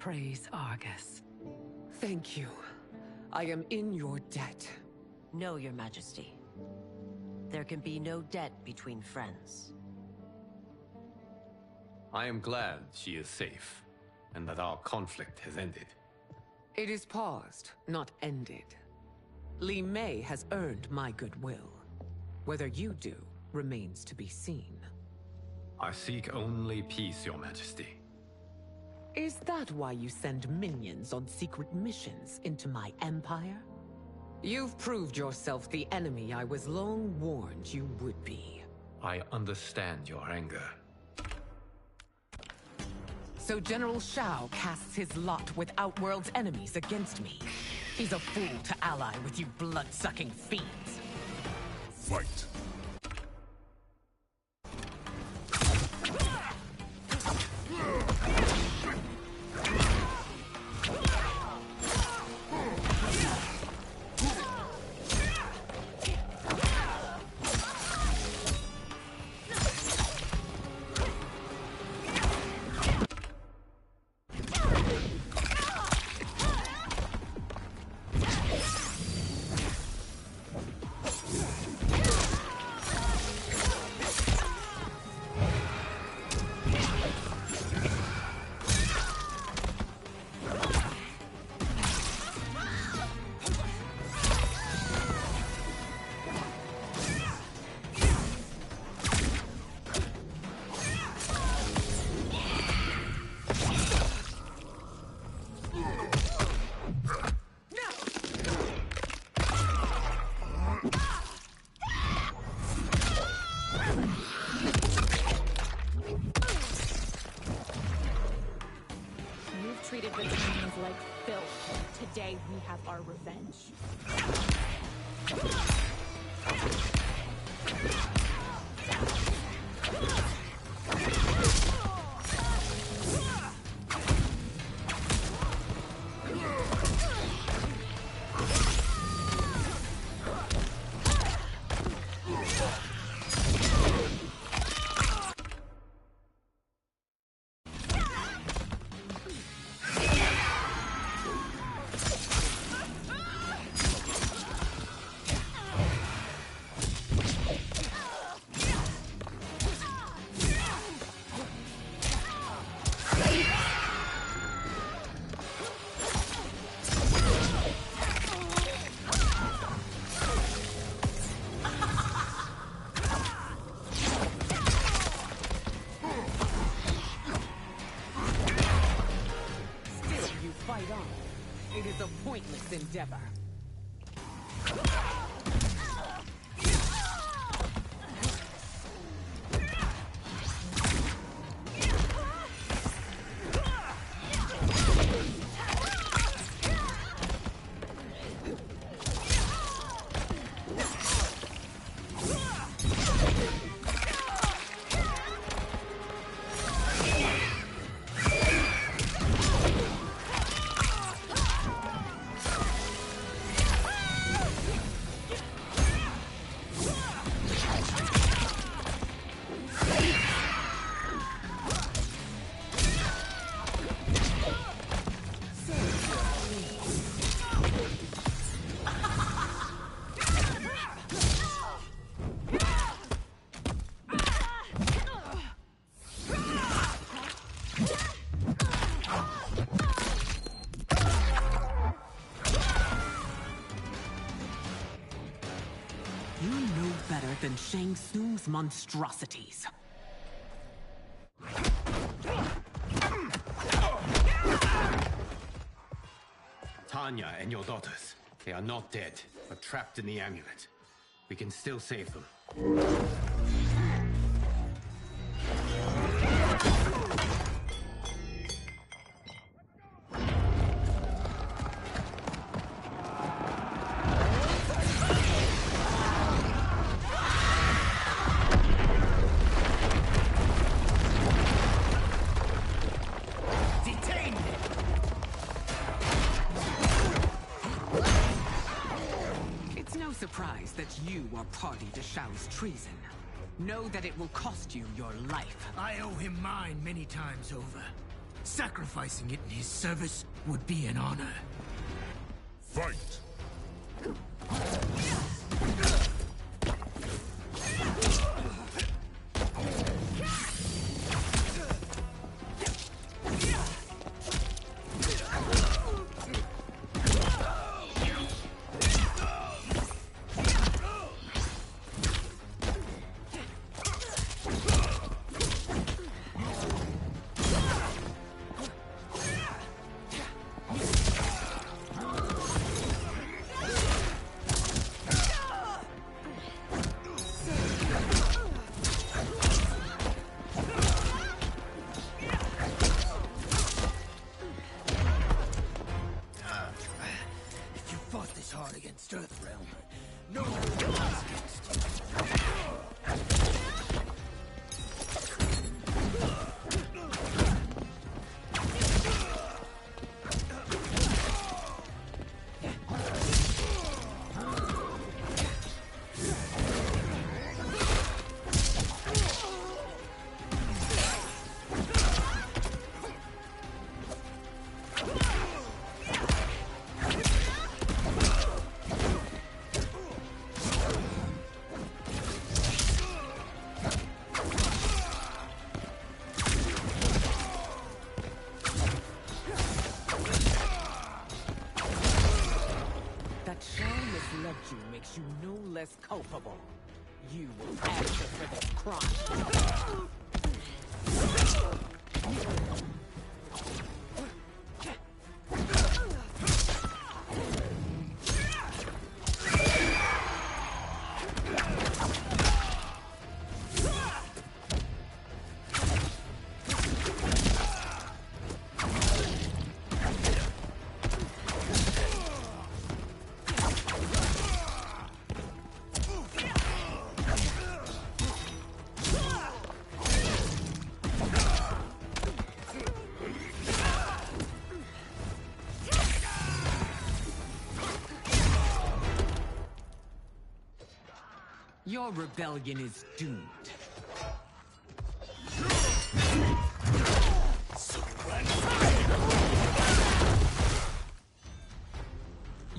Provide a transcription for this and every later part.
Praise Argus. Thank you. I am in your debt. No, Your Majesty. There can be no debt between friends. I am glad she is safe, and that our conflict has ended. It is paused, not ended. Li Mei has earned my goodwill. Whether you do remains to be seen. I seek only peace, Your Majesty. Is that why you send minions on secret missions into my empire? You've proved yourself the enemy I was long warned you would be. I understand your anger. So General Shao casts his lot with Outworld's enemies against me. He's a fool to ally with you blood-sucking fiends. Fight! Treated Britanians like filth. Today we have our revenge. It is a pointless endeavor. You know better than Shang Tsung's monstrosities. Tanya and your daughters, they are not dead, but trapped in the amulet. We can still save them. Surprise that you are party to Shao's treason. Know that it will cost you your life. I owe him mine many times over. Sacrificing it in his service would be an honor. Fight! Against Earthrealm, no one fights against you. Makes you no less culpable. You will answer for this crime. Your rebellion is doomed.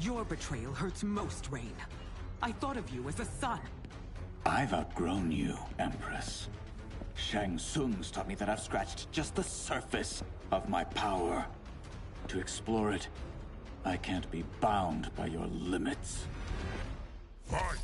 Your betrayal hurts most, Rain. I thought of you as a son. I've outgrown you, Empress. Shang Tsung's taught me that I've scratched just the surface of my power. To explore it, I can't be bound by your limits. Fight!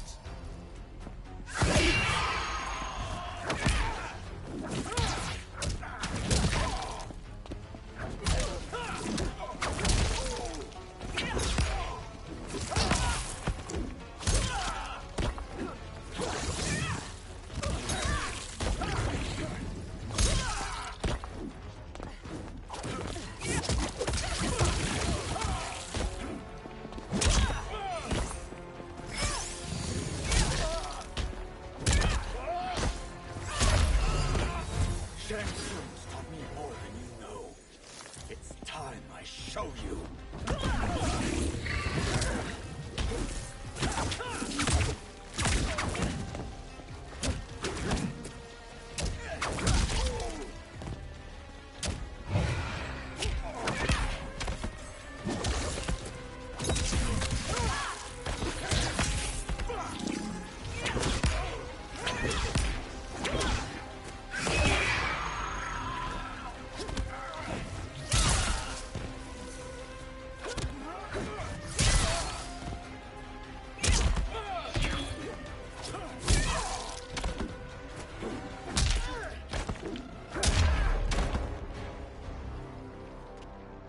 Shang Tsung's taught me more than you know. It's time I show you.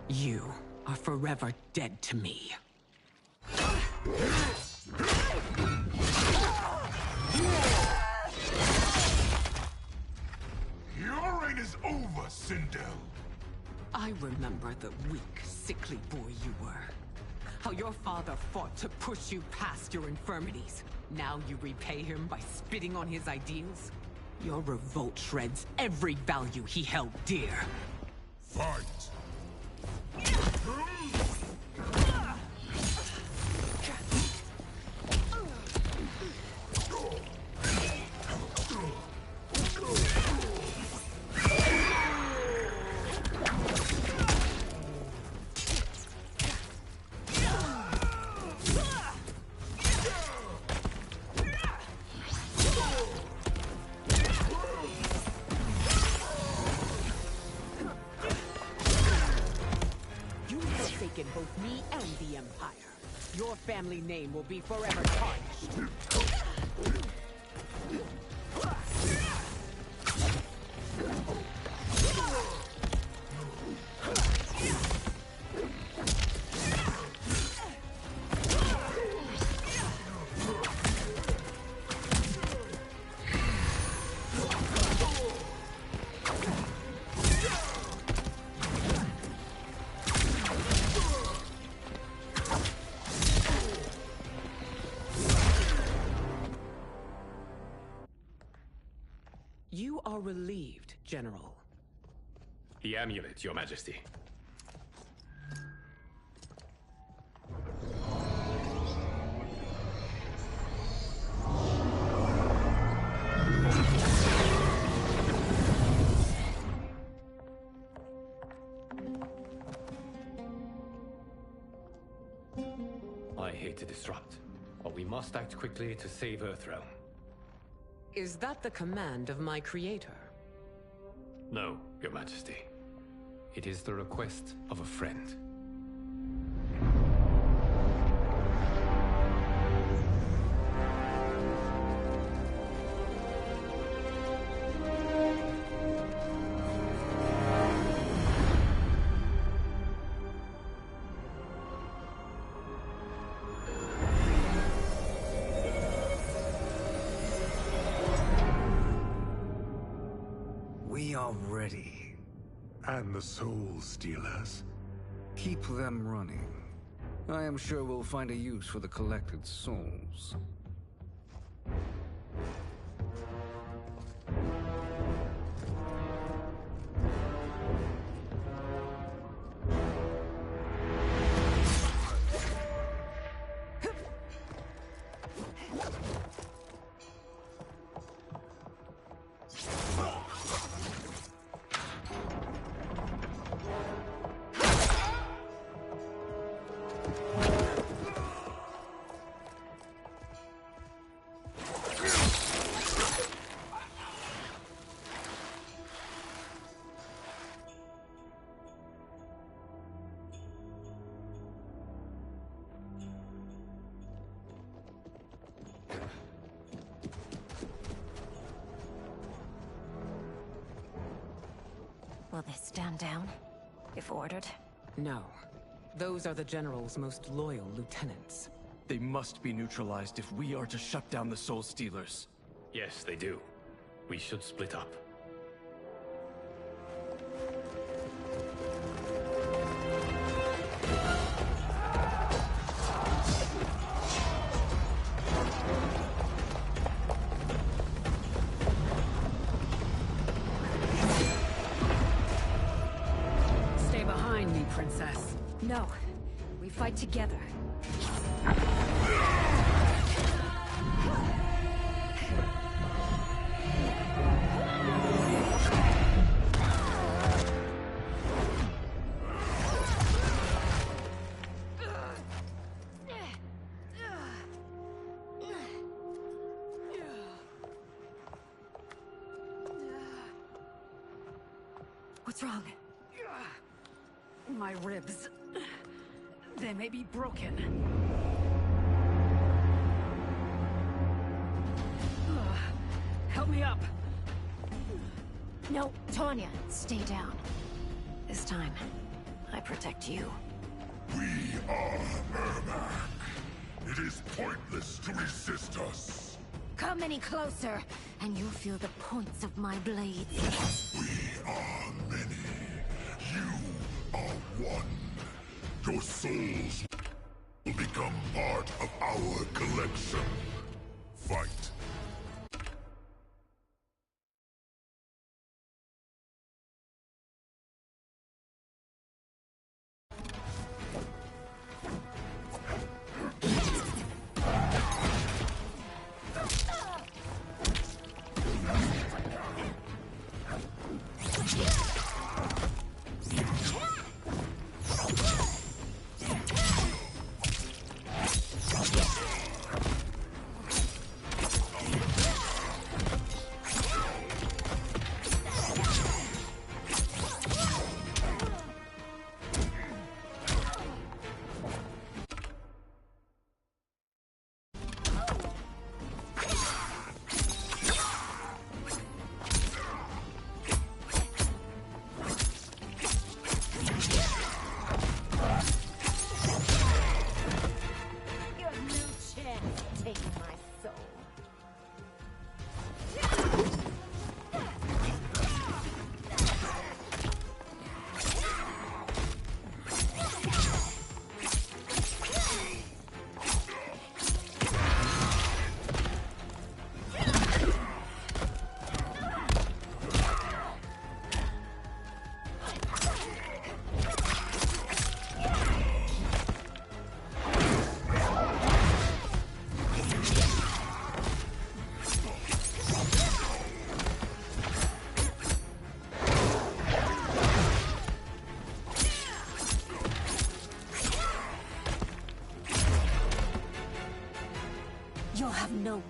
You are forever dead to me. Your reign is over, Sindel. I remember the weak, sickly boy you were. How your father fought to push you past your infirmities. Now you repay him by spitting on his ideals? Your revolt shreds every value he held dear. Fight! weaken both me and the Empire. Your family name will be forever tarnished. You are relieved, General. The amulet, Your Majesty. I hate to disrupt, but we must act quickly to save Earthrealm. Is that the command of my creator? No, Your Majesty. It is the request of a friend. We are ready. And the Soul Stealers? Keep them running. I am sure we'll find a use for the collected souls. Will they stand down, if ordered? No. Those are the General's most loyal lieutenants. They must be neutralized if we are to shut down the Soul Stealers. Yes, they do. We should split up. Stay behind me, Princess. No. We fight together. What's wrong? My ribs. They may be broken. Help me up. No, Tanya, stay down. This time, I protect you. We are Ermac. It is pointless to resist us. Come any closer, and you'll feel the points of my blades. We are many. You are one. Your souls will become part of our collection. Fight.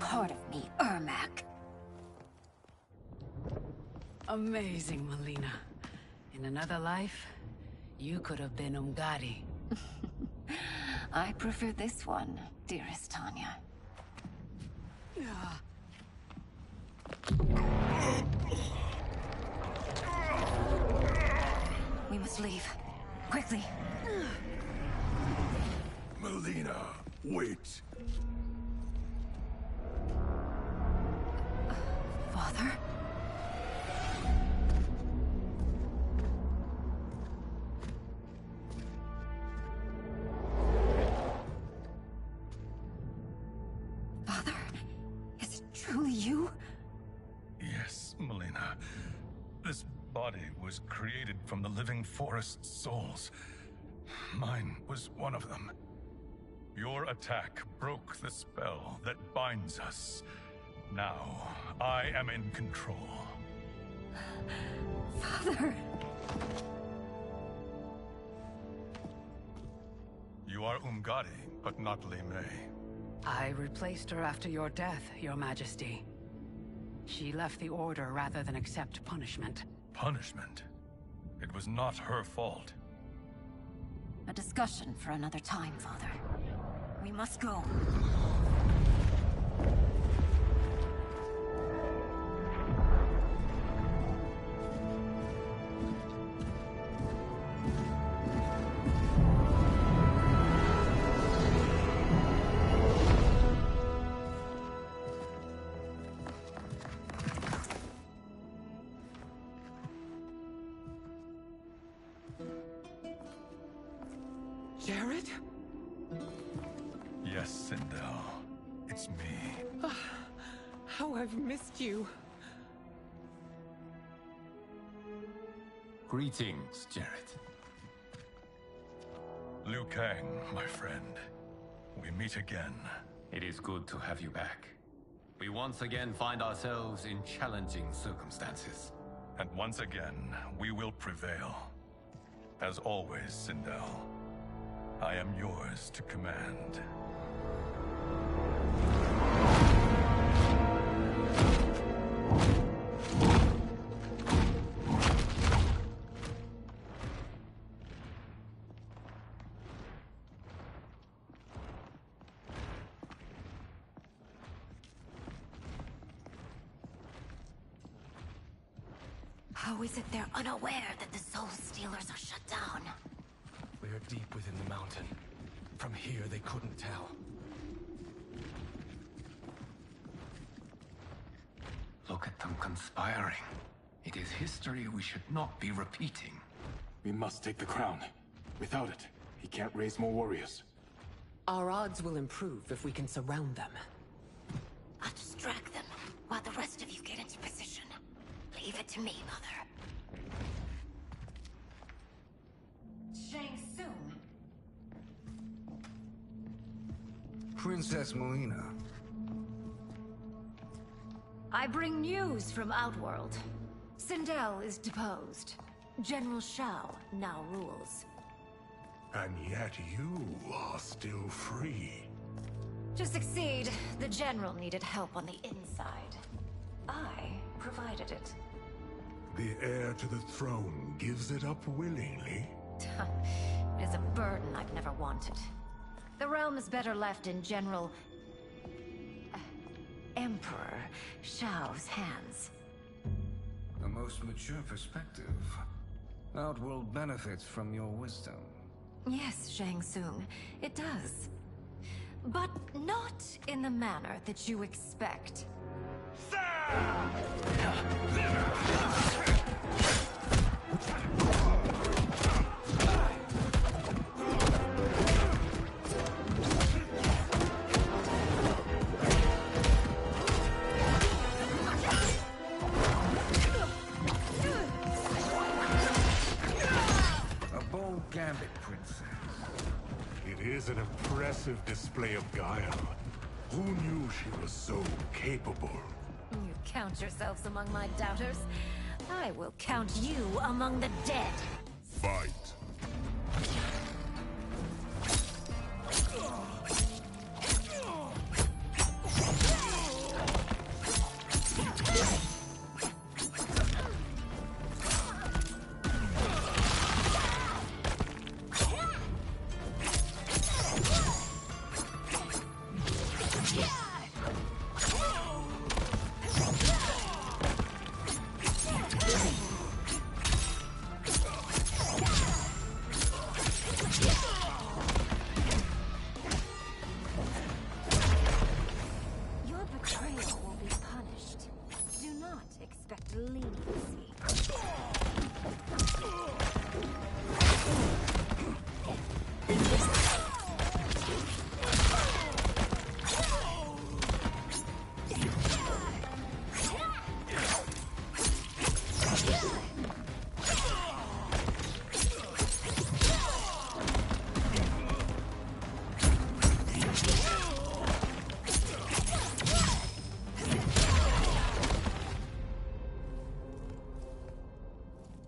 part of me, Ermac. Amazing, Melina. In another life, you could have been Umgadi. I prefer this one, dearest Tanya. We must leave. Quickly. Melina, wait. Father? Father? Is it truly you? Yes, Melina. This body was created from the living forest's souls. Mine was one of them. Your attack broke the spell that binds us. Now, I am in control. Father! You are Umgadi, but not Li Mei. I replaced her after your death, Your Majesty. She left the Order rather than accept punishment. Punishment? It was not her fault. A discussion for another time, Father. We must go. Jared? Yes, Sindel. It's me. How I've missed you. Greetings, Jared. Liu Kang, my friend. We meet again. It is good to have you back. We once again find ourselves in challenging circumstances. And once again, we will prevail. As always, Sindel, I am yours to command. How is it they're unaware that the Soul Stealers are shut down? We are deep within the mountain. From here, they couldn't tell. Look at them conspiring. It is history we should not be repeating. We must take the crown. Without it, he can't raise more warriors. Our odds will improve if we can surround them. I'll distract them while the rest of you get into position. Leave it to me, Mother. Shang Tsung. Princess Melina. I bring news from Outworld. Sindel is deposed. General Shao now rules. And yet you are still free. To succeed, the General needed help on the inside. I provided it. The heir to the throne gives it up willingly. It is a burden I've never wanted. The realm is better left in General... Emperor Shao's hands. A most mature perspective. Outworld benefits from your wisdom. Yes, Shang Tsung, it does. But not in the manner that you expect. A bold gambit, Princess. It is an impressive display of guile. Who knew she was so capable? You count yourselves among my doubters. I will count you among the dead. Fight.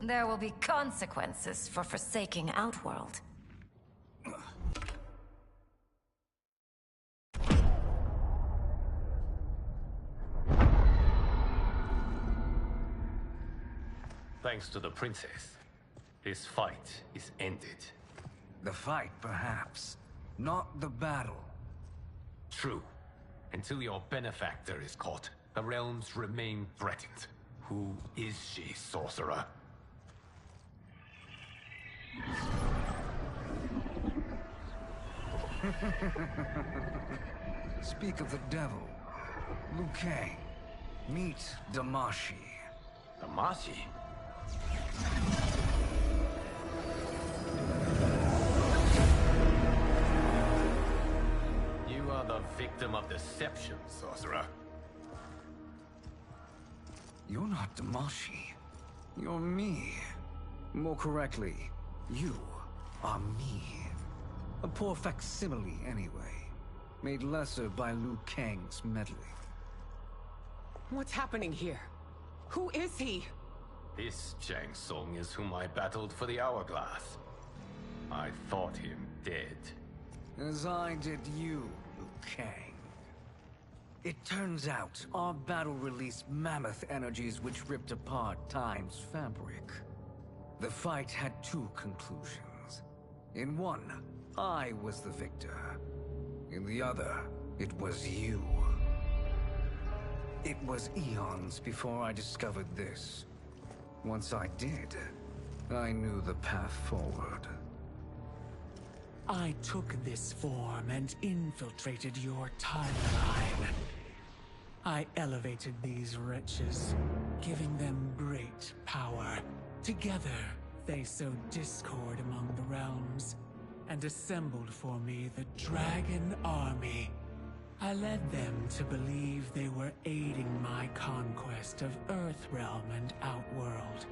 There will be consequences for forsaking Outworld. Thanks to the princess, this fight is ended. The fight, perhaps. Not the battle. True. Until your benefactor is caught, the realms remain threatened. Who is she, sorcerer? Speak of the devil. Liu Kang. Meet Damashi. Damashi? You are the victim of deception, sorcerer. You're not Damashi. You're me. More correctly, you are me. A poor facsimile, anyway. Made lesser by Liu Kang's meddling. What's happening here? Who is he? This Shang Tsung is whom I battled for the Hourglass. I thought him dead. As I did you, Liu Kang. It turns out our battle released mammoth energies which ripped apart time's fabric. The fight had two conclusions. In one, I was the victor. In the other, it was you. It was eons before I discovered this. Once I did, I knew the path forward. I took this form and infiltrated your timeline. I elevated these wretches, giving them great power. Together, they sowed discord among the realms, and assembled for me the Dragon Army. I led them to believe they were aiding my conquest of Earthrealm and Outworld.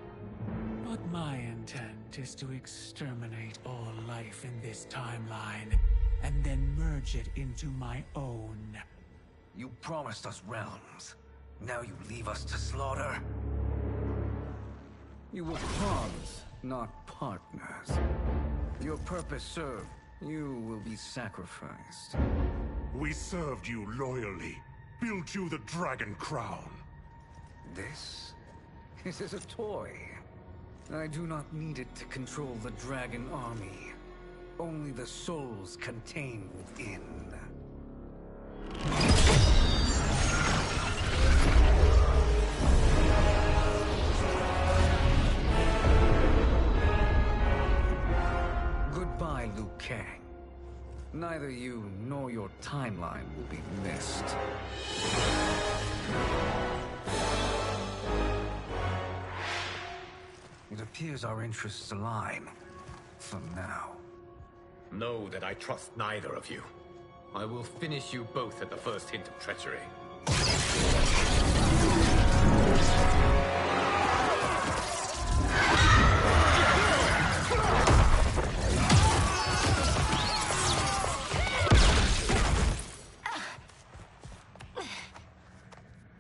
But my intent is to exterminate all life in this timeline, and then merge it into my own. You promised us realms. Now you leave us to slaughter? You were pawns, not partners. Your purpose served. You will be sacrificed. We served you loyally. Built you the Dragon Crown. This is a toy. I do not need it to control the Dragon Army. Only the souls contained within. Goodbye, Liu Kang. Neither you nor your timeline will be missed. It appears our interests align. For now. Know that I trust neither of you. I will finish you both at the first hint of treachery.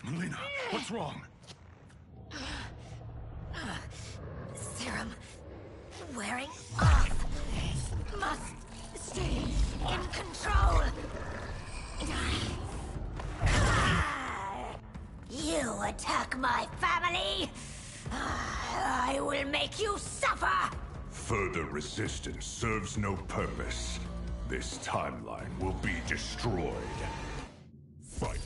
Melina, what's wrong? Serum wearing off. Must stay in control. You attack my family. I will make you suffer. Further resistance serves no purpose. This timeline will be destroyed. Fight.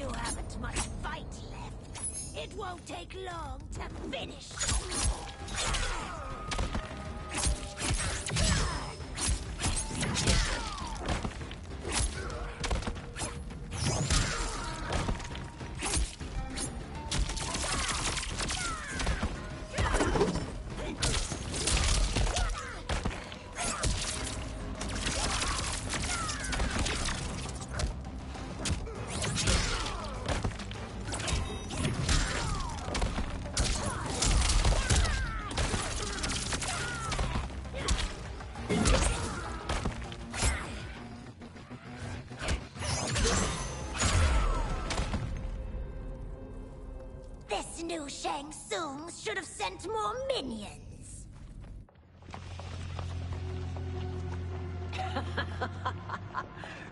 You haven't much fight left. It won't take long to finish. This new Shang Tsung should have sent more minions.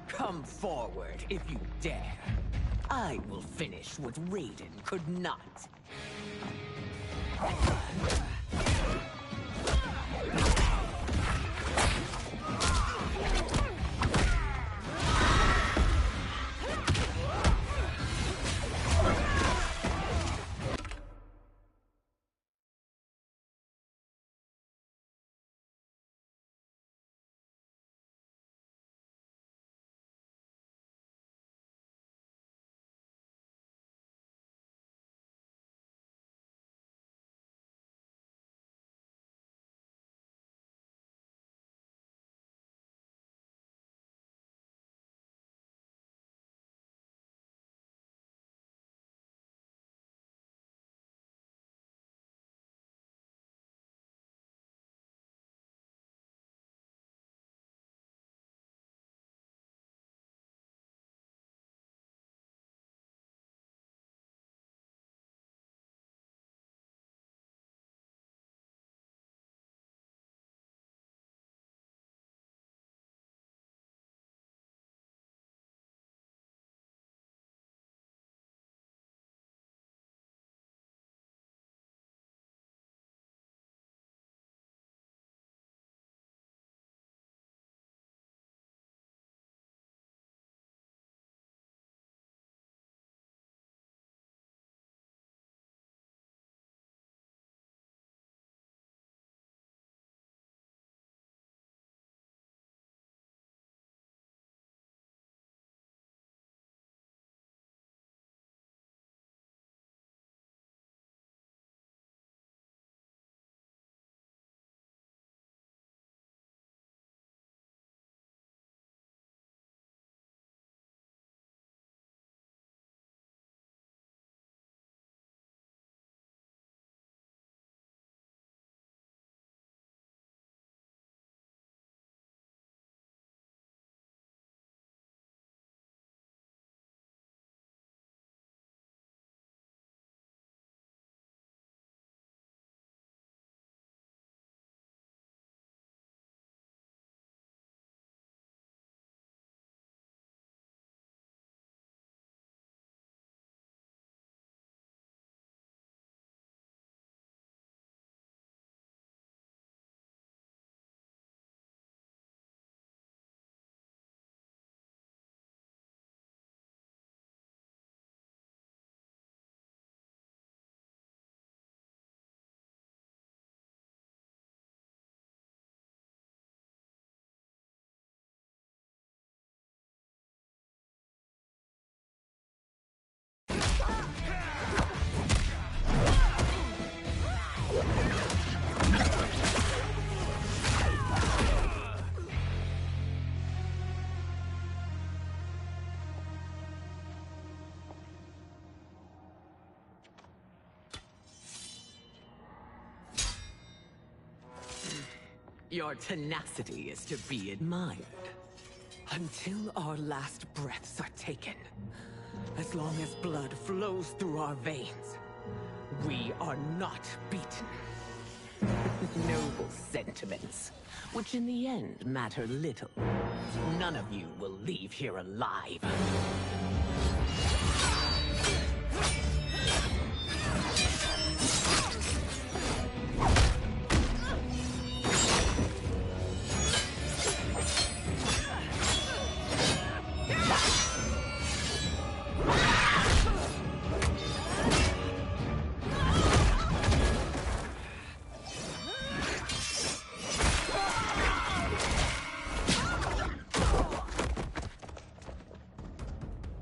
Come forward if you dare. I will finish what Raiden could not. Your tenacity is to be admired. Until our last breaths are taken, as long as blood flows through our veins, we are not beaten. Noble sentiments, which in the end matter little. None of you will leave here alive.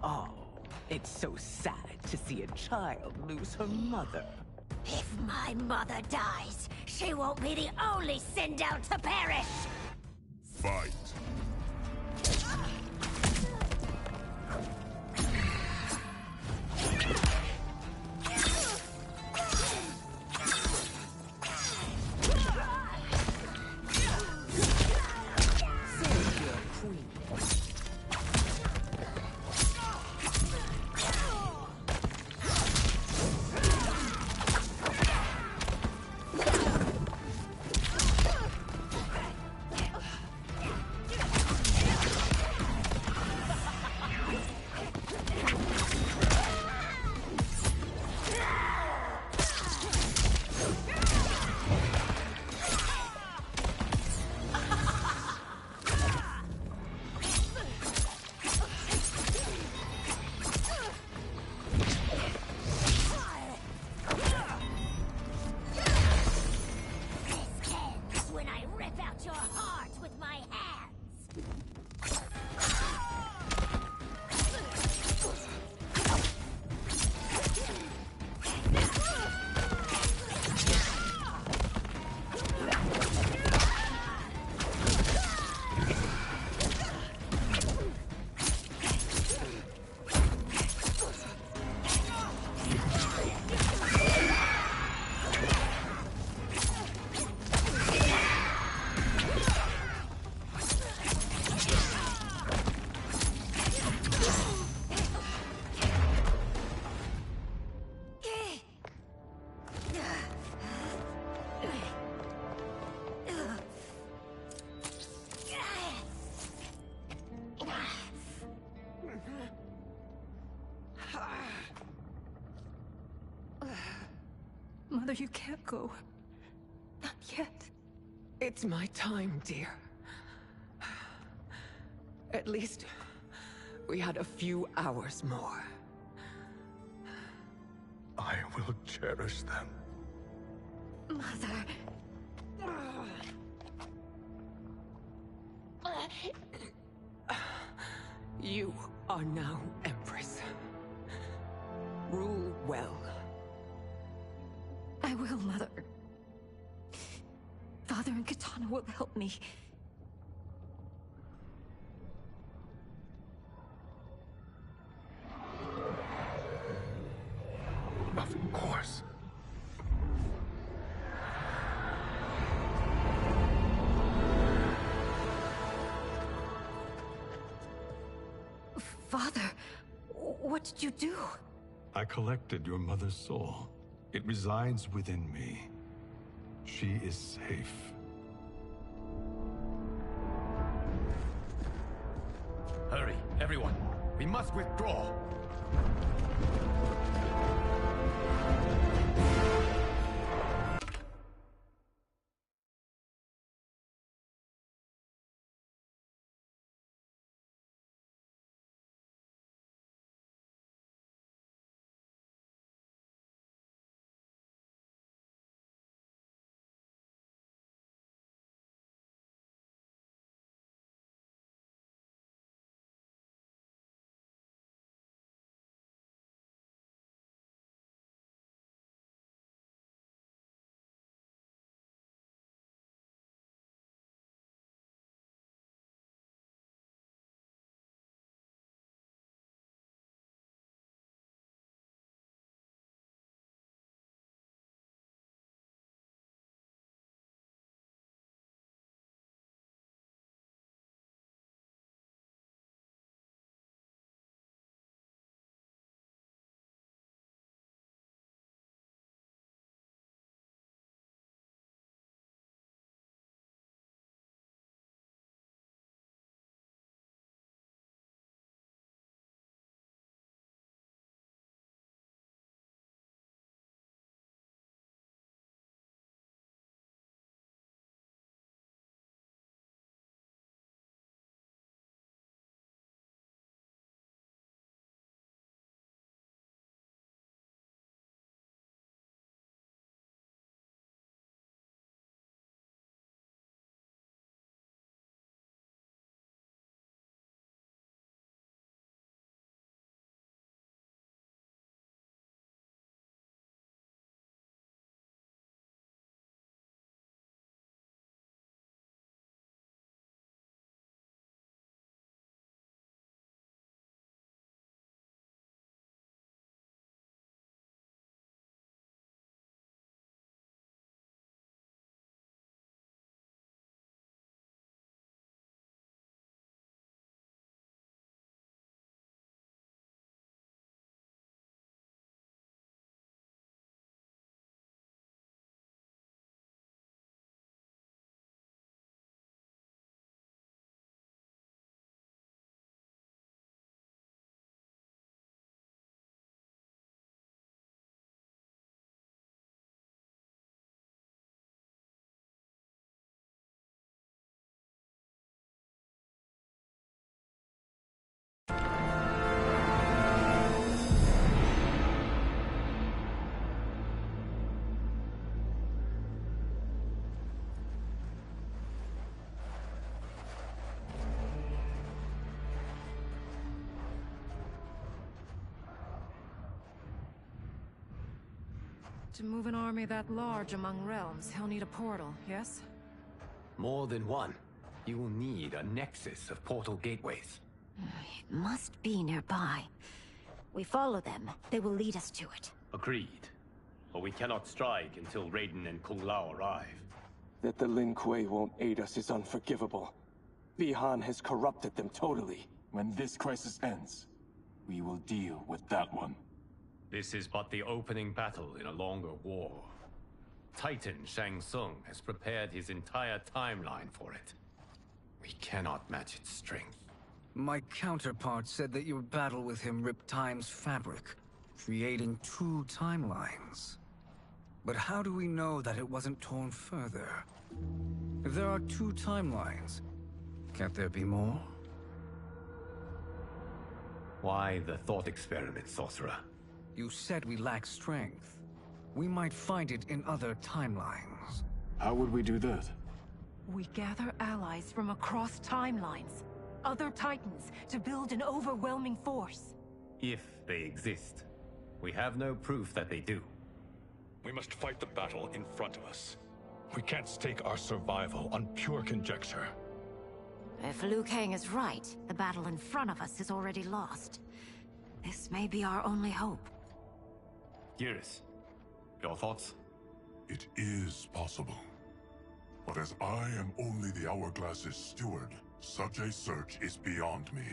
Oh, it's so sad to see a child lose her mother. If my mother dies, she won't be the only Sindel to perish! Fight. Savior Queen. When I rip out your heart with my hands! Mother, you can't go. Not yet. It's my time, dear. At least we had a few hours more. I will cherish them. Mother... You are now Empress. Rule well. I will, Mother. Father and Katana will help me. Of course. Father, what did you do? I collected your mother's soul. It resides within me. She is safe. Hurry, everyone. We must withdraw. To move an army that large among realms, he'll need a portal, yes? More than one. You will need a nexus of portal gateways. It must be nearby. We follow them, they will lead us to it. Agreed. But we cannot strike until Raiden and Kung Lao arrive. That the Lin Kuei won't aid us is unforgivable. Bi-Han has corrupted them totally. When this crisis ends, we will deal with that one. This is but the opening battle in a longer war. Titan Shang Tsung has prepared his entire timeline for it. We cannot match its strength. My counterpart said that your battle with him ripped time's fabric, creating 2 timelines. But how do we know that it wasn't torn further? If there are 2 timelines, can't there be more? Why the thought experiment, Sorcerer? You said we lack strength. We might find it in other timelines. How would we do that? We gather allies from across timelines, other titans, to build an overwhelming force. If they exist. We have no proof that they do. We must fight the battle in front of us. We can't stake our survival on pure conjecture. If Liu Kang is right, the battle in front of us is already lost. This may be our only hope. Geras, your thoughts? It is possible. But as I am only the Hourglass's steward, such a search is beyond me.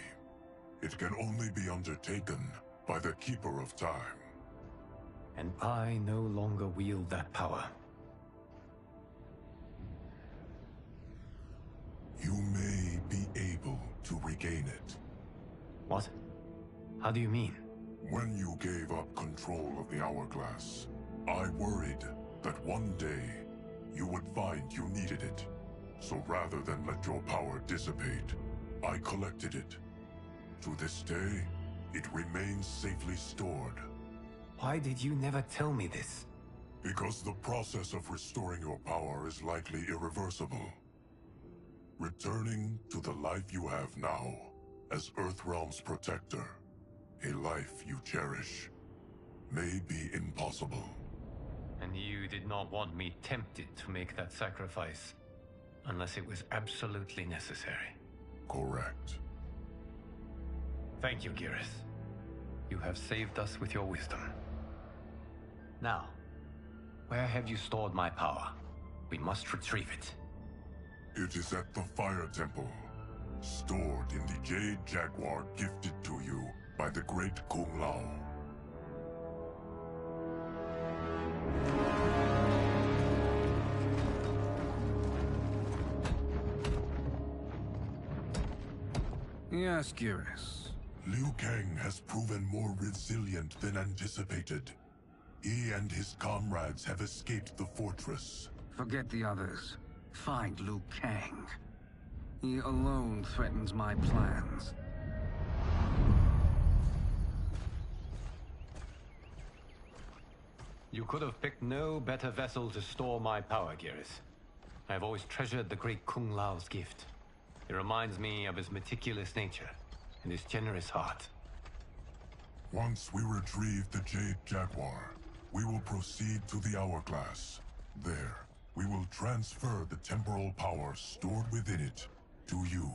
It can only be undertaken by the Keeper of Time. And I no longer wield that power. You may be able to regain it. What? How do you mean? When you gave up control of the Hourglass, I worried that one day you would find you needed it. So rather than let your power dissipate, I collected it. To this day, it remains safely stored. Why did you never tell me this? Because the process of restoring your power is likely irreversible. Returning to the life you have now, as Earthrealm's protector, a life you cherish, may be impossible. And you did not want me tempted to make that sacrifice, unless it was absolutely necessary. Correct. Thank you, Geras. You have saved us with your wisdom. Now, where have you stored my power? We must retrieve it. It is at the Fire Temple, stored in the Jade Jaguar gifted to you by the great Kung Lao. Yes, Geras. Liu Kang has proven more resilient than anticipated. He and his comrades have escaped the fortress. Forget the others. Find Liu Kang. He alone threatens my plans. You could have picked no better vessel to store my power, Geras. I have always treasured the great Kung Lao's gift. It reminds me of his meticulous nature and his generous heart. Once we retrieve the Jade Jaguar, we will proceed to the Hourglass. There, we will transfer the temporal power stored within it to you.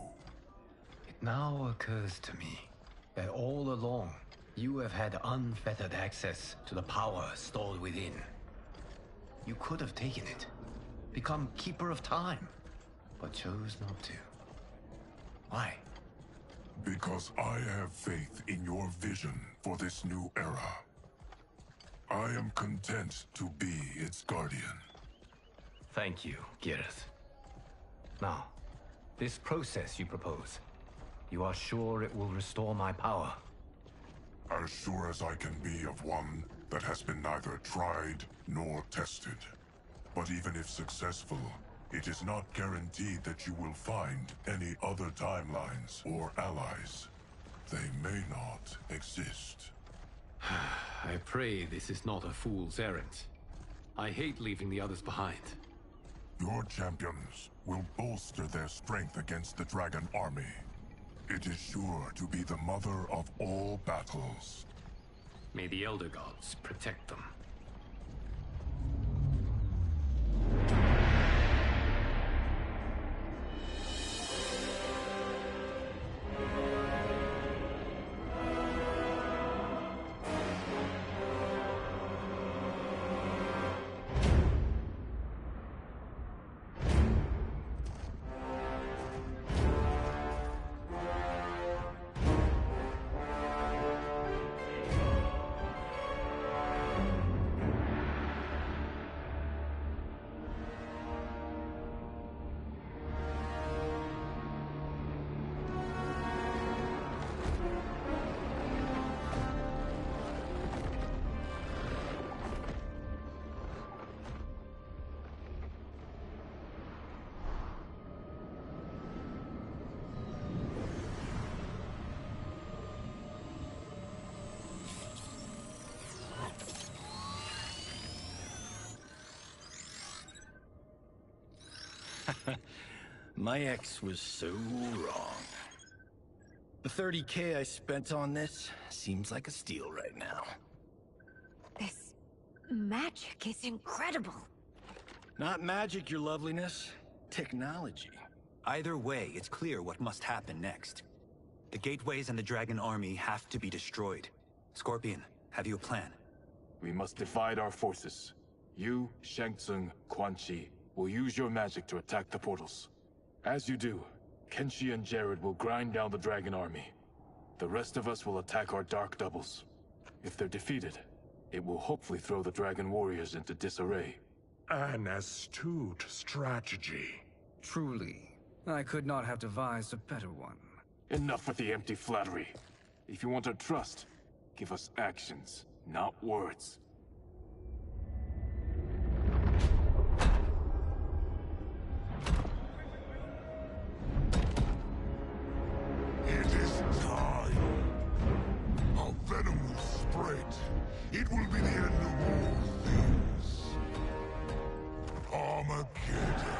It now occurs to me that all along, you have had unfettered access to the power stored within. You could have taken it, become Keeper of Time, but chose not to. Why? Because I have faith in your vision for this new era. I am content to be its guardian. Thank you, Geras. Now, this process you propose, you are sure it will restore my power? As sure as I can be of one that has been neither tried nor tested. But even if successful, it is not guaranteed that you will find any other timelines or allies. They may not exist. I pray this is not a fool's errand. I hate leaving the others behind. Your champions will bolster their strength against the Dragon Army. It is sure to be the mother of all battles. May the Elder Gods protect them. My ex was so wrong. The 30K I spent on this seems like a steal right now. This magic is incredible. Not magic, your loveliness. Technology. Either way, it's clear what must happen next. The gateways and the Dragon Army have to be destroyed. Scorpion, have you a plan? We must divide our forces. You, Shang Tsung, Quan Chi, will use your magic to attack the portals. As you do, Kenshi and Jared will grind down the Dragon Army. The rest of us will attack our Dark Doubles. If they're defeated, it will hopefully throw the Dragon Warriors into disarray. An astute strategy. Truly, I could not have devised a better one. Enough with the empty flattery. If you want our trust, give us actions, not words. It is time. Our venom will spread. It will be the end of all things. Armageddon.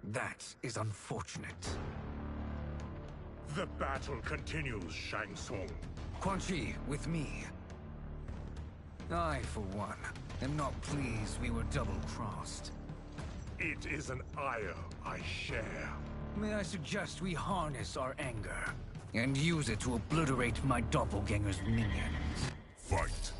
That is unfortunate. The battle continues, Shang Tsung. Quan Chi, with me. I, for one, am not pleased we were double-crossed. It is an ire I share. May I suggest we harness our anger and use it to obliterate my doppelganger's minions? Fight.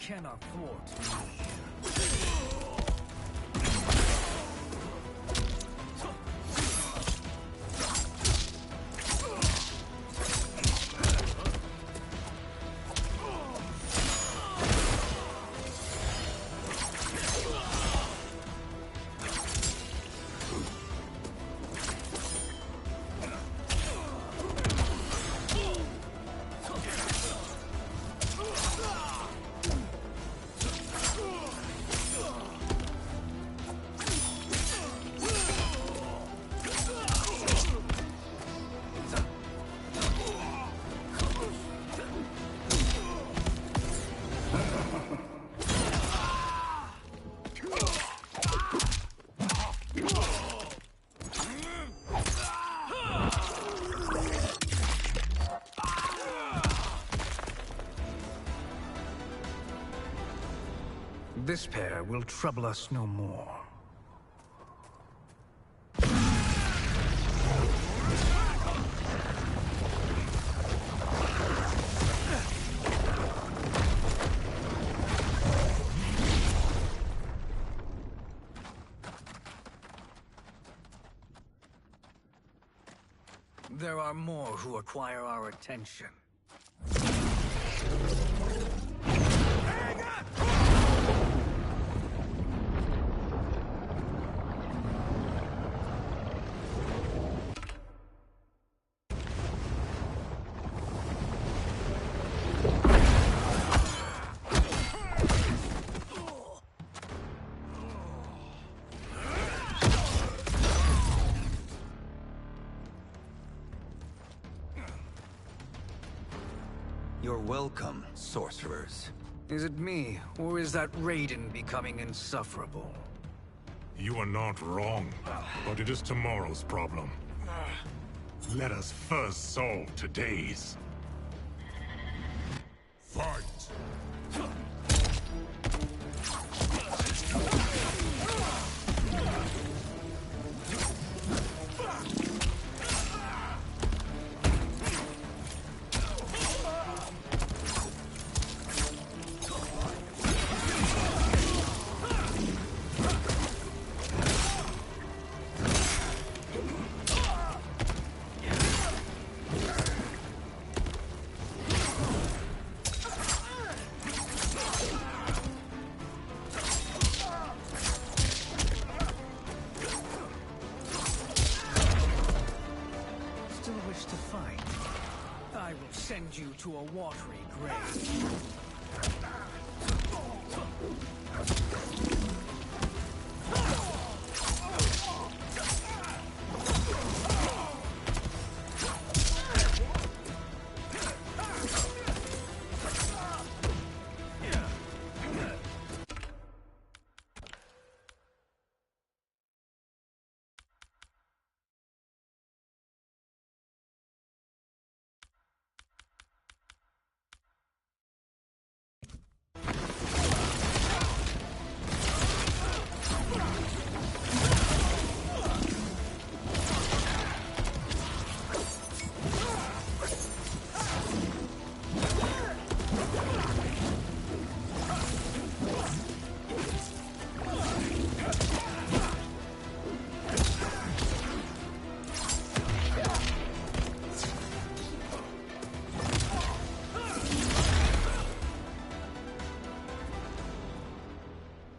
Cannot thwart me. This pair will trouble us no more. there are more who acquire our attention. You're welcome, sorcerers. Is it me, or is that Raiden becoming insufferable? You are not wrong, but it is tomorrow's problem. Let us first solve today's. Fight! Send you to a watery grave.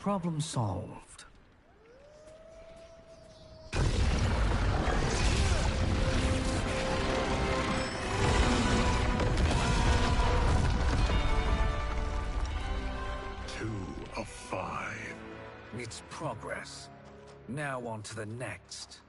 Problem solved. Two of 5. It's progress. Now on to the next.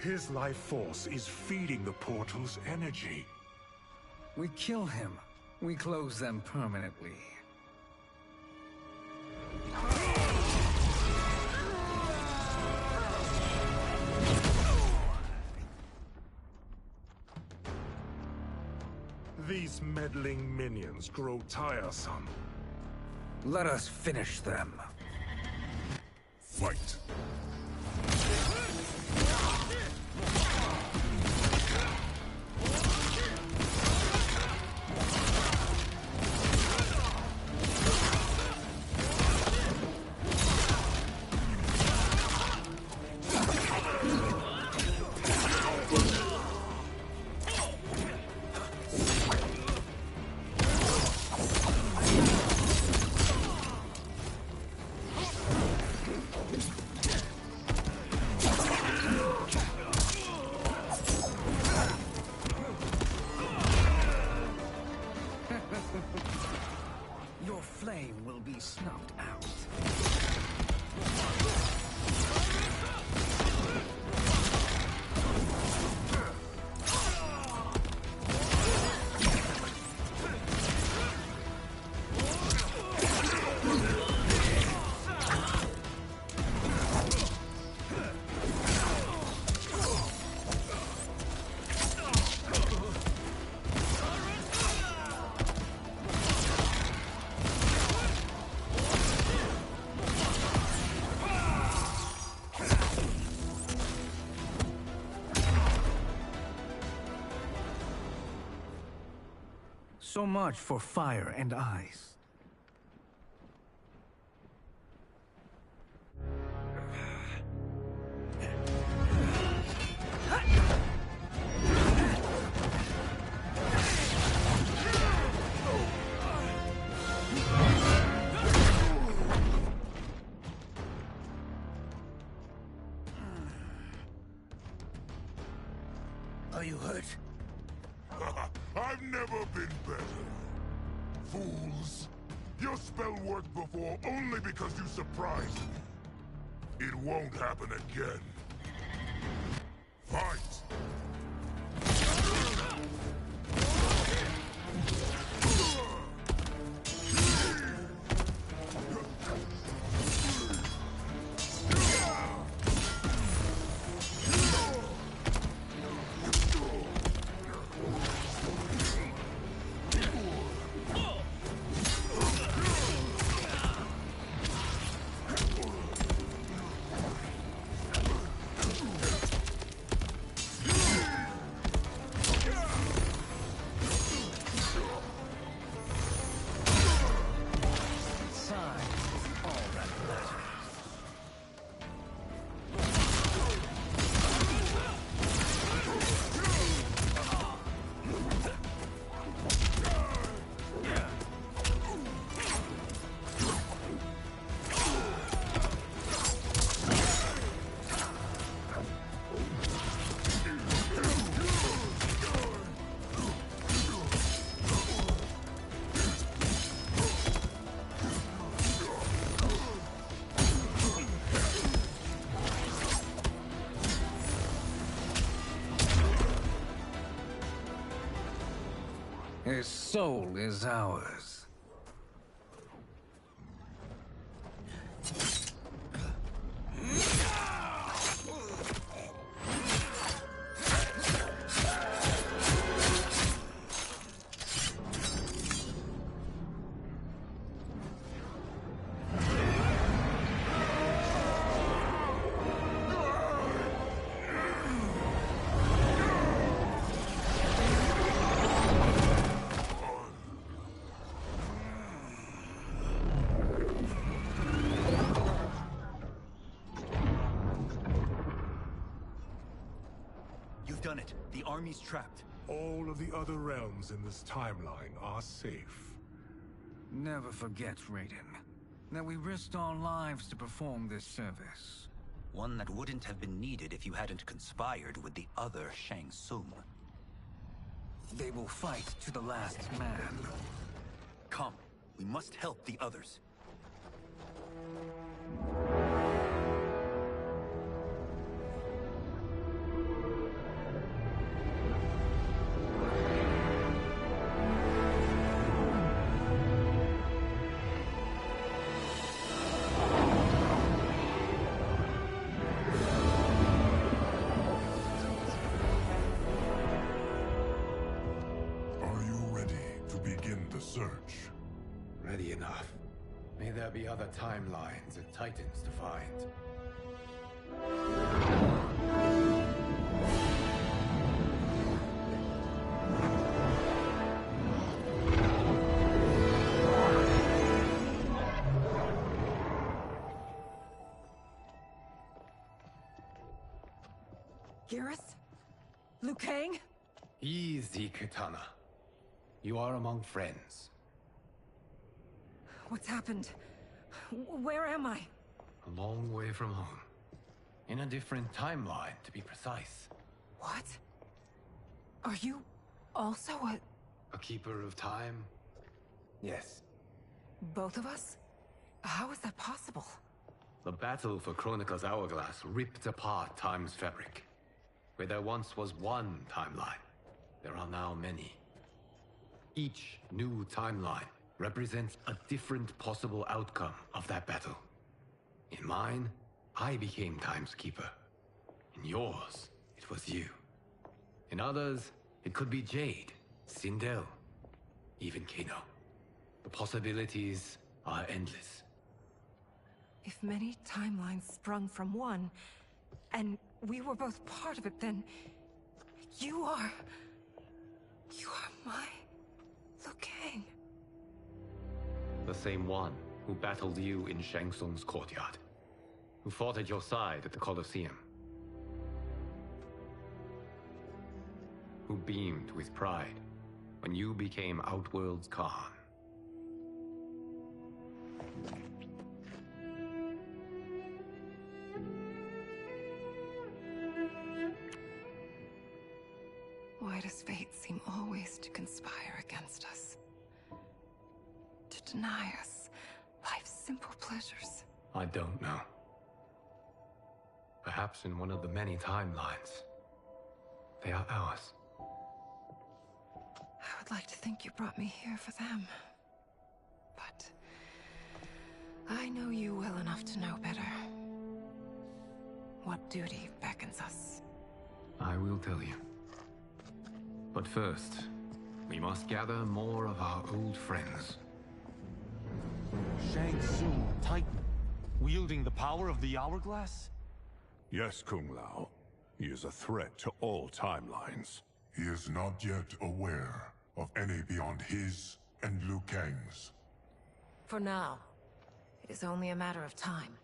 His life force is feeding the portal's energy. We kill him. We close them permanently. These meddling minions grow tiresome. Let us finish them. Fight! So much for fire and ice. Are you hurt? I've never been better. Fools. Your spell worked before only because you surprised me. It won't happen again. Fight! His soul is ours. Done it. The army's trapped. All of the other realms in this timeline are safe. Never forget, Raiden, that we risked our lives to perform this service. One that wouldn't have been needed if you hadn't conspired with the other Shang Tsung. They will fight to the last man. Come, we must help the others. Search. Ready enough. May there be other timelines and titans to find. Garrus? Liu Kang? Easy, Kitana. You are among friends. What's happened? Where am I? A long way from home. In a different timeline, to be precise. What? Are you also a keeper of time? Yes. Both of us? How is that possible? The battle for Chronica's Hourglass ripped apart time's fabric. Where there once was one timeline, there are now many. Each new timeline represents a different possible outcome of that battle. In mine, I became Time's Keeper. In yours, it was you. In others, it could be Jade, Sindel, even Kano. The possibilities are endless. If many timelines sprung from one, and we were both part of it, then you are my Liu Kang. same one who battled you in Shang Tsung's courtyard, who fought at your side at the Colosseum, who beamed with pride when you became Outworld's Khan. Why does fate seem always to conspire against us? To deny us life's simple pleasures? I don't know. Perhaps in one of the many timelines, they are ours. I would like to think you brought me here for them. But I know you well enough to know better. What duty beckons us? I will tell you. But first, we must gather more of our old friends. Shang Tsung, Titan, wielding the power of the Hourglass? Yes, Kung Lao. He is a threat to all timelines. He is not yet aware of any beyond his and Liu Kang's. For now, it is only a matter of time.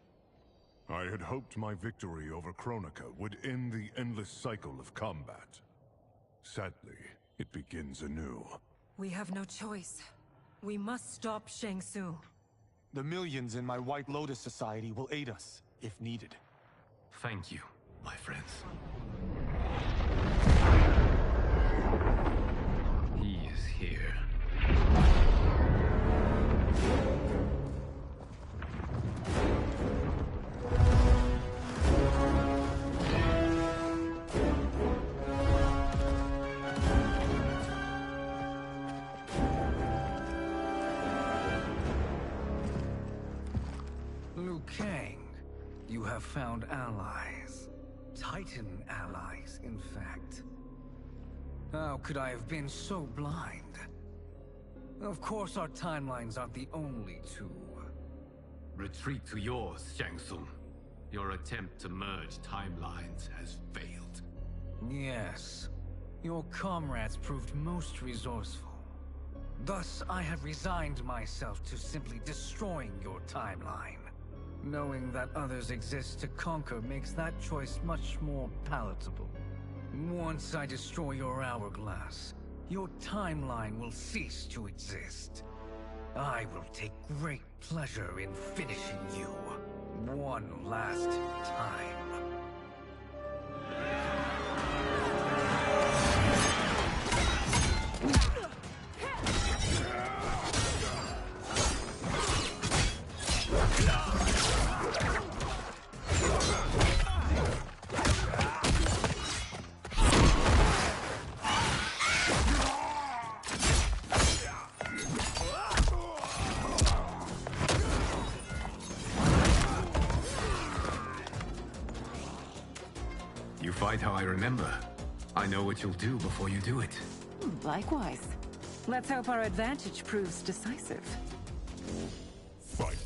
I had hoped my victory over Kronika would end the endless cycle of combat. Sadly, it begins anew. We have no choice. We must stop Shang Tsung. The millions in my White Lotus Society will aid us, if needed. Thank you, my friends. He is here. Liu Kang, you have found allies. Titan allies, in fact. How could I have been so blind? Of course our timelines aren't the only two. Retreat to yours, Shang Tsung. Your attempt to merge timelines has failed. Yes. Your comrades proved most resourceful. Thus, I have resigned myself to simply destroying your timeline. Knowing that others exist to conquer makes that choice much more palatable. Once I destroy your hourglass, your timeline will cease to exist. I will take great pleasure in finishing you one last time. You fight how I remember. I know what you'll do before you do it. Likewise. Let's hope our advantage proves decisive. Fight.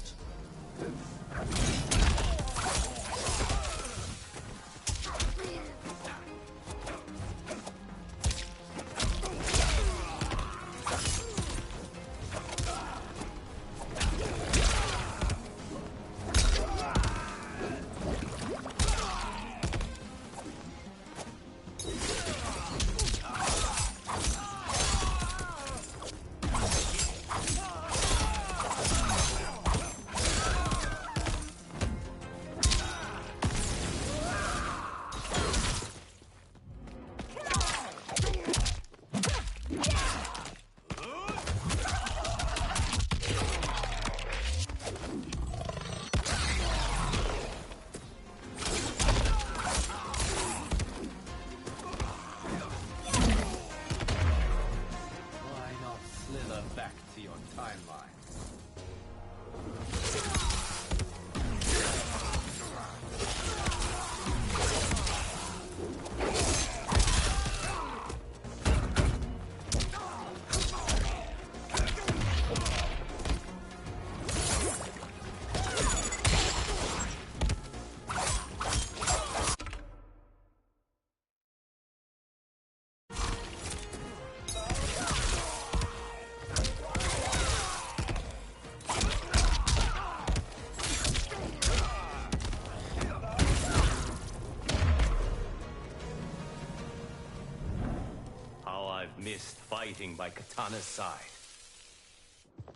fighting by Katana's side.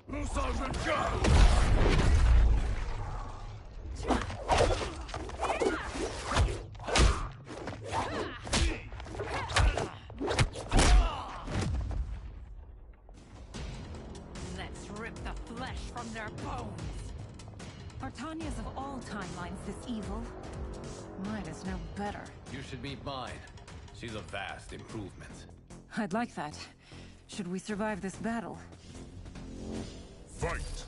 Let's rip the flesh from their bones. Are Tanya's of all timelines this evil? Mine is no better. You should meet mine. She's a vast improvement. I'd like that. Should we survive this battle? Fight!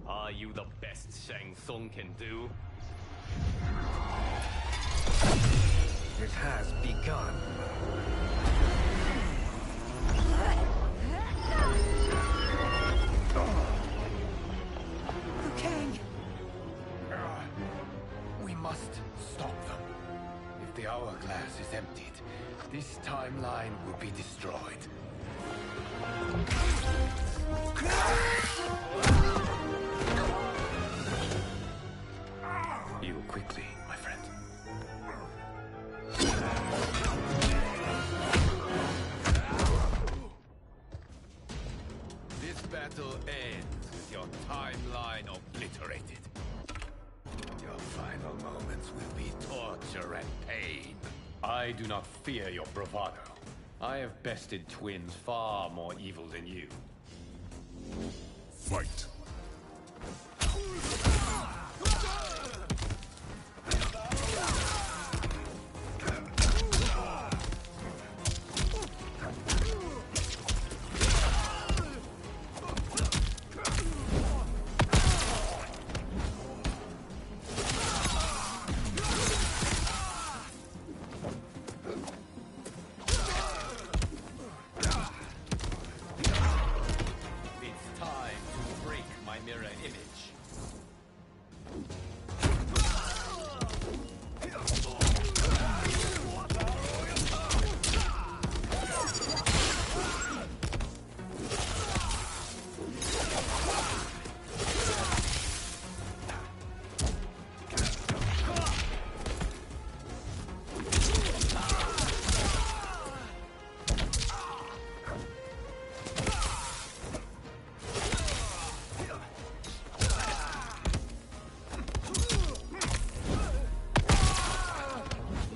Are you the best Shang Tsung can do? It has begun. Liu Kang! We must stop them. If the hourglass is emptied, this timeline will be destroyed. You quickly, my friend. This battle ends with your timeline obliterated. Your final moments will be torture and pain. I do not fear your bravado. I have bested twins far more evil than you. Fight! It's time to break my mirror image.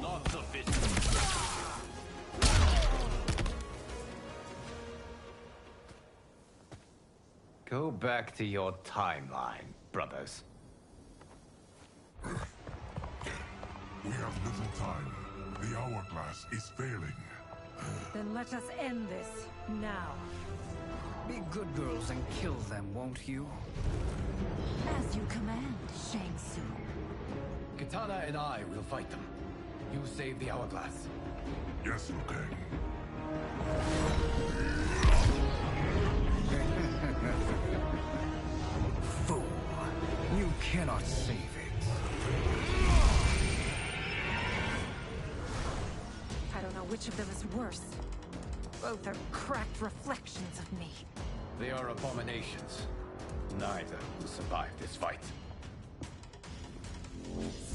Not sufficient. Go back to your timeline, brothers. We have little time. The hourglass is failing. Then let us end this, now. Be good girls and kill them, won't you? As you command, Shang Tsung. Katana and I will fight them. You save the hourglass. Yes, Liu Kang. Fool. You cannot save it. I don't know which of them is worse. Both are cracked reflections of me. They are abominations. Neither will survive this fight.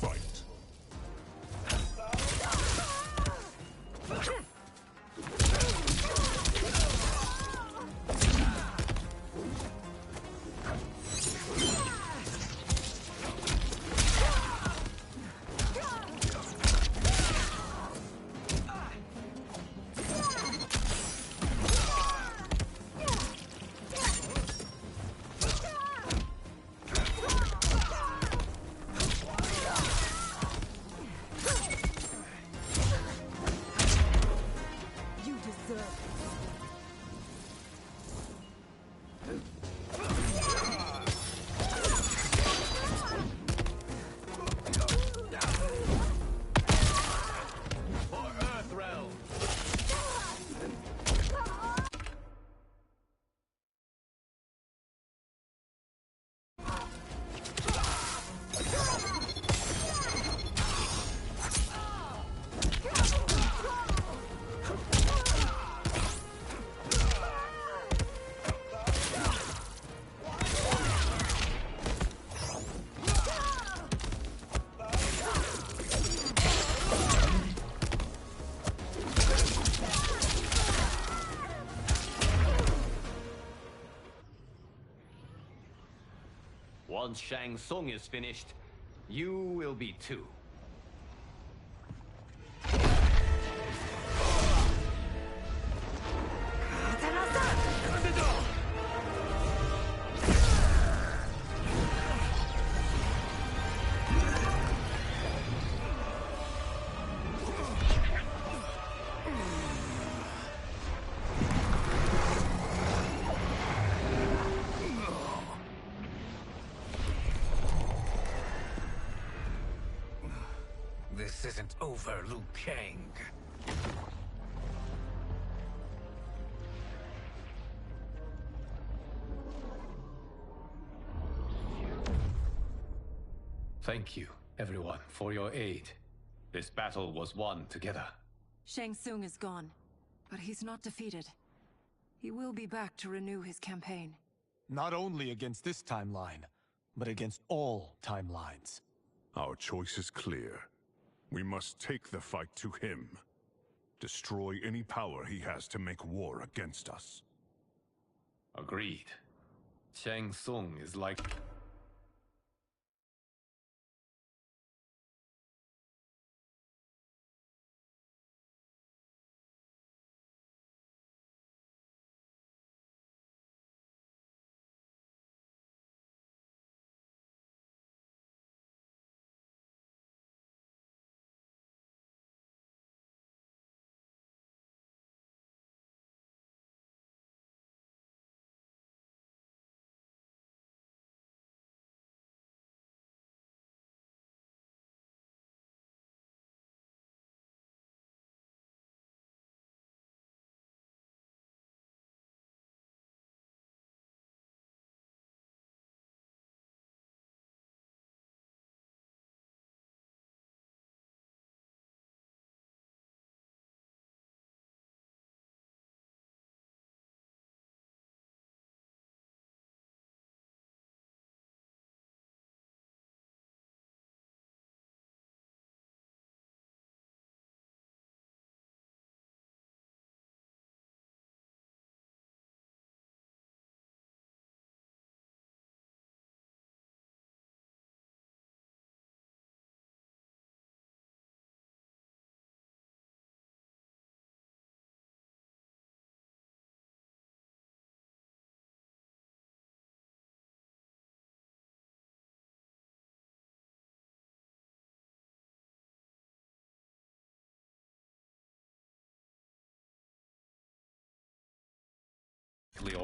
Fight. Once Shang Tsung is finished, you will be too. This isn't over, Liu Kang. Thank you, everyone, for your aid. This battle was won together. Shang Tsung is gone, but he's not defeated. He will be back to renew his campaign. Not only against this timeline, but against all timelines. Our choice is clear. We must take the fight to him. Destroy any power he has to make war against us. Agreed. Shang Tsung is like...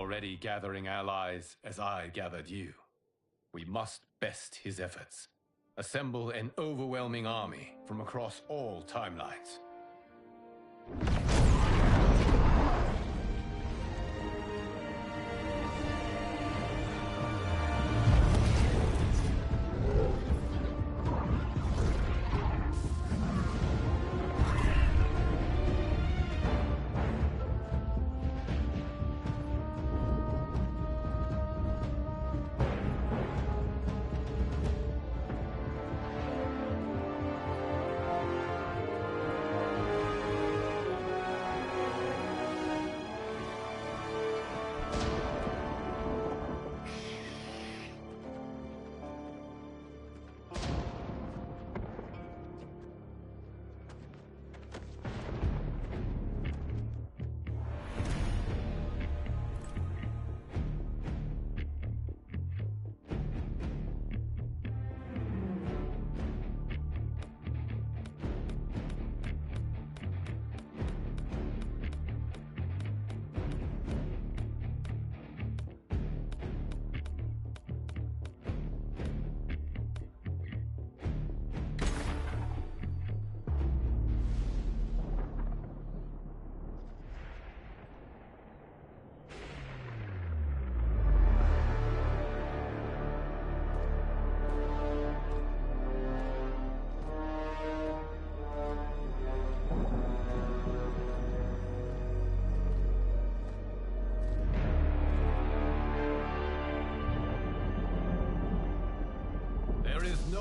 already gathering allies as I gathered you. We must best his efforts. Assemble an overwhelming army from across all timelines.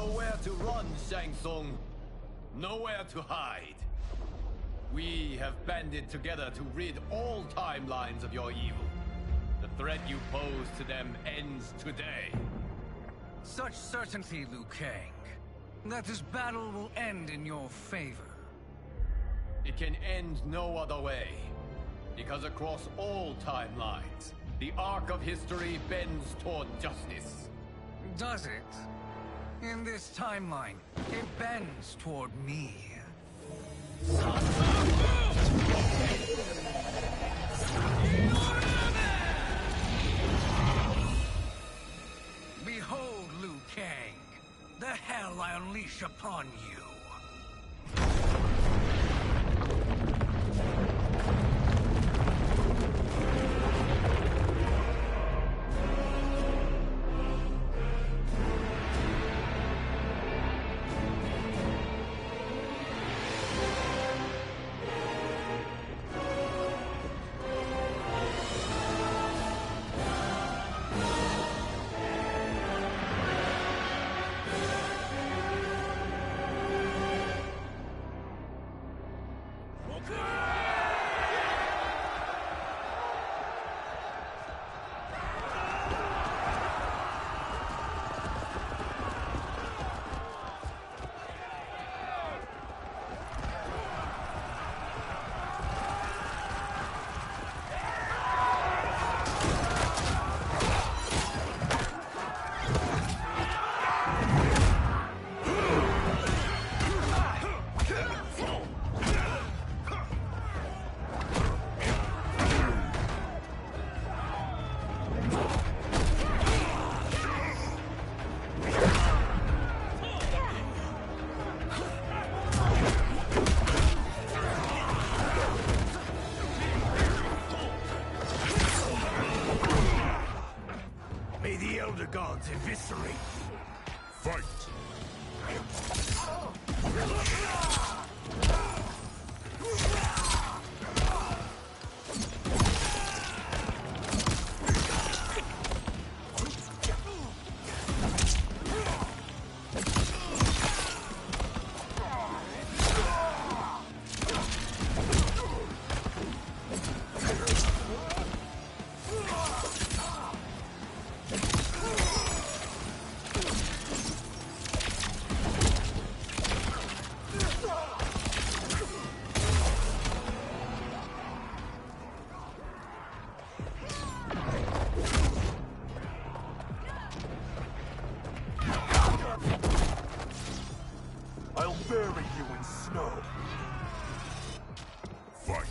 Nowhere to run, Shang Tsung. Nowhere to hide. We have banded together to rid all timelines of your evil. The threat you pose to them ends today. Such certainty, Liu Kang, that this battle will end in your favor. It can end no other way. Because across all timelines, the arc of history bends toward justice. Does it? In this timeline, it bends toward me. Behold, Liu Kang, the hell I unleash upon you. Gods eviscerate. Fight! I'll bury you in snow. Fight.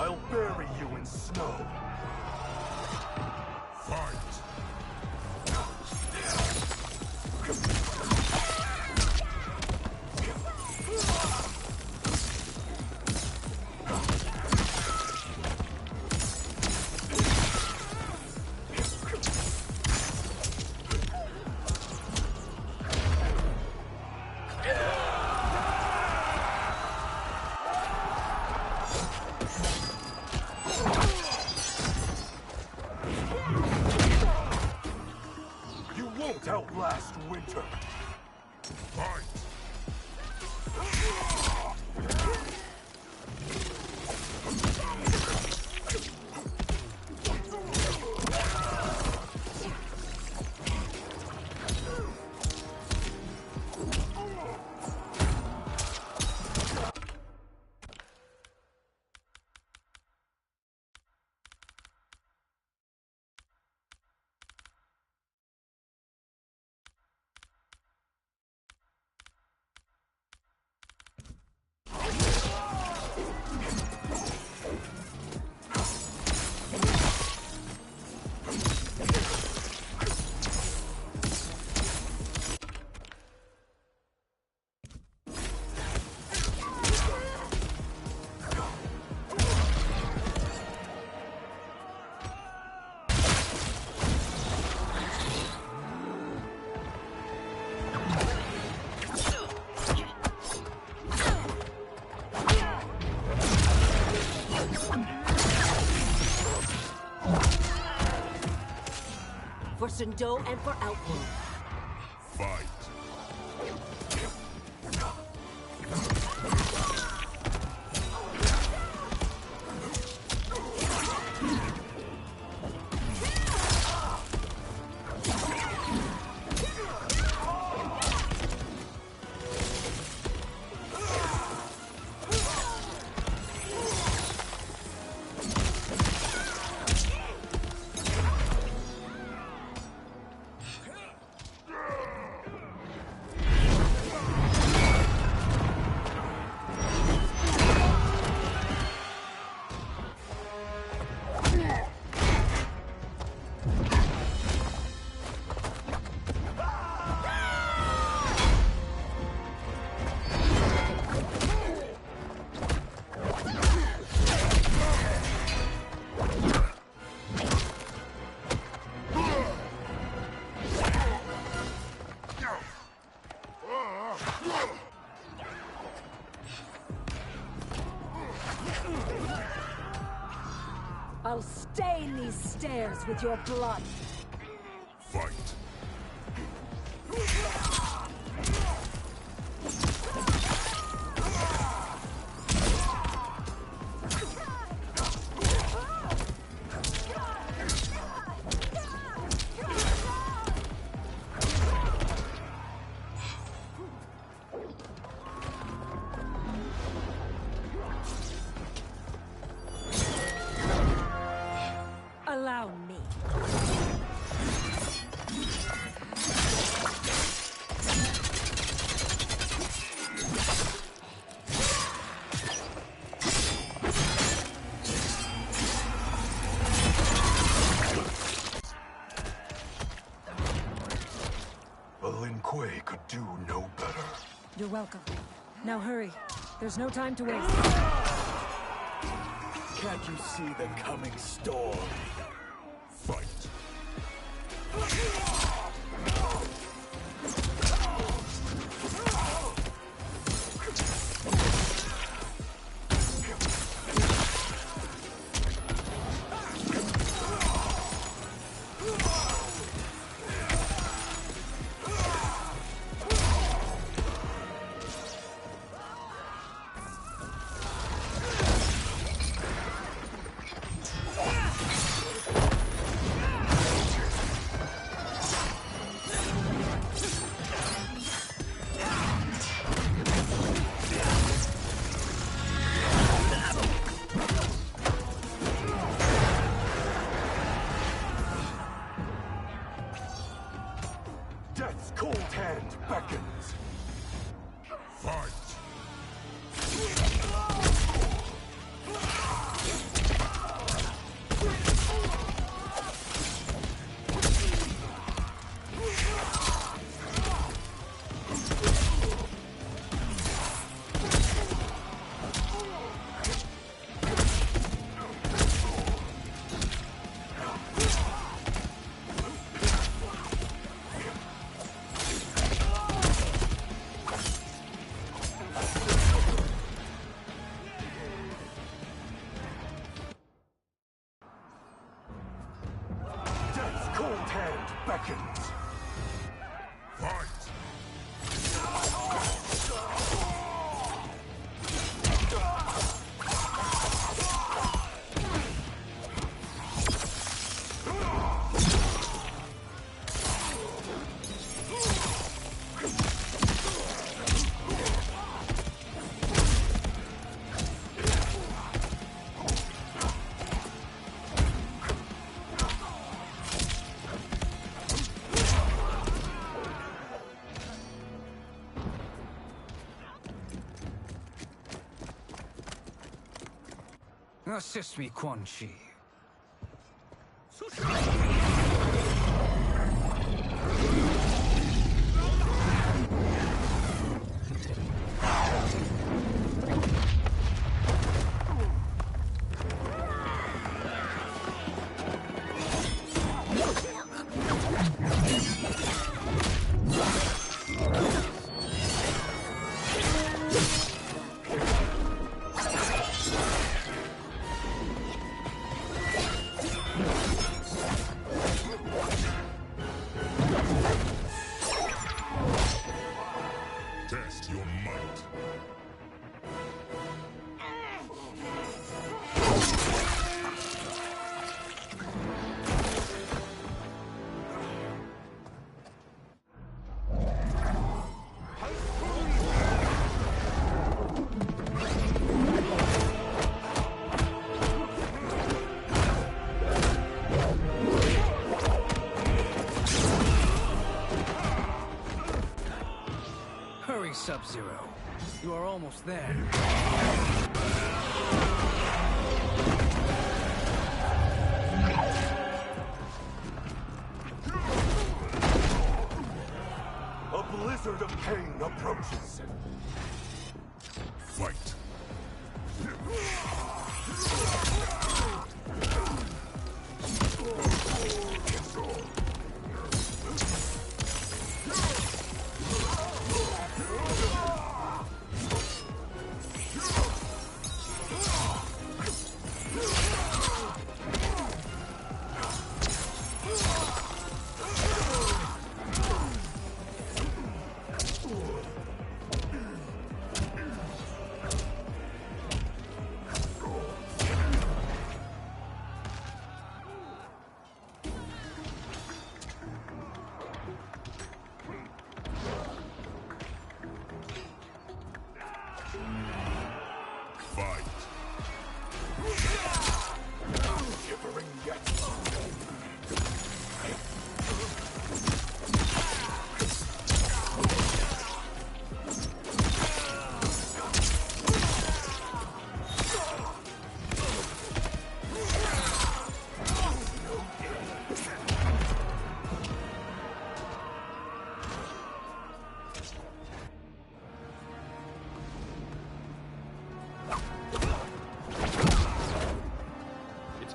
I'll bury you in snow. Fight! For Sindel and for Outworld. Fight. I'll stain these stairs with your blood. Fight. Allow me. Lin Kuei could do no better. You're welcome. Now hurry. There's no time to waste. Can't you see the coming storm? Fight. Death's cold hand beckons. Fight. Death's cold hand beckons. Fight. Assist me, Quan Chi. Sub-Zero. You are almost there. A blizzard of pain approaches. Fight.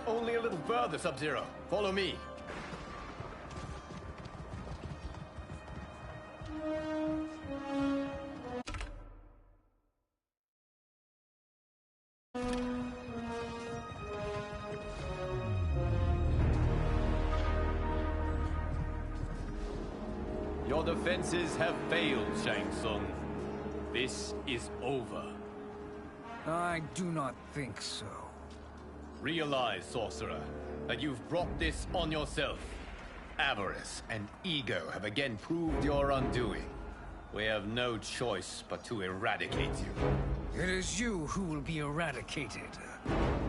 Only a little further, Sub-Zero. Follow me. Your defenses have failed, Shang Tsung. This is over. I do not think so. Realize, Sorcerer, that you've brought this on yourself. Avarice and ego have again proved your undoing. We have no choice but to eradicate you. It is you who will be eradicated.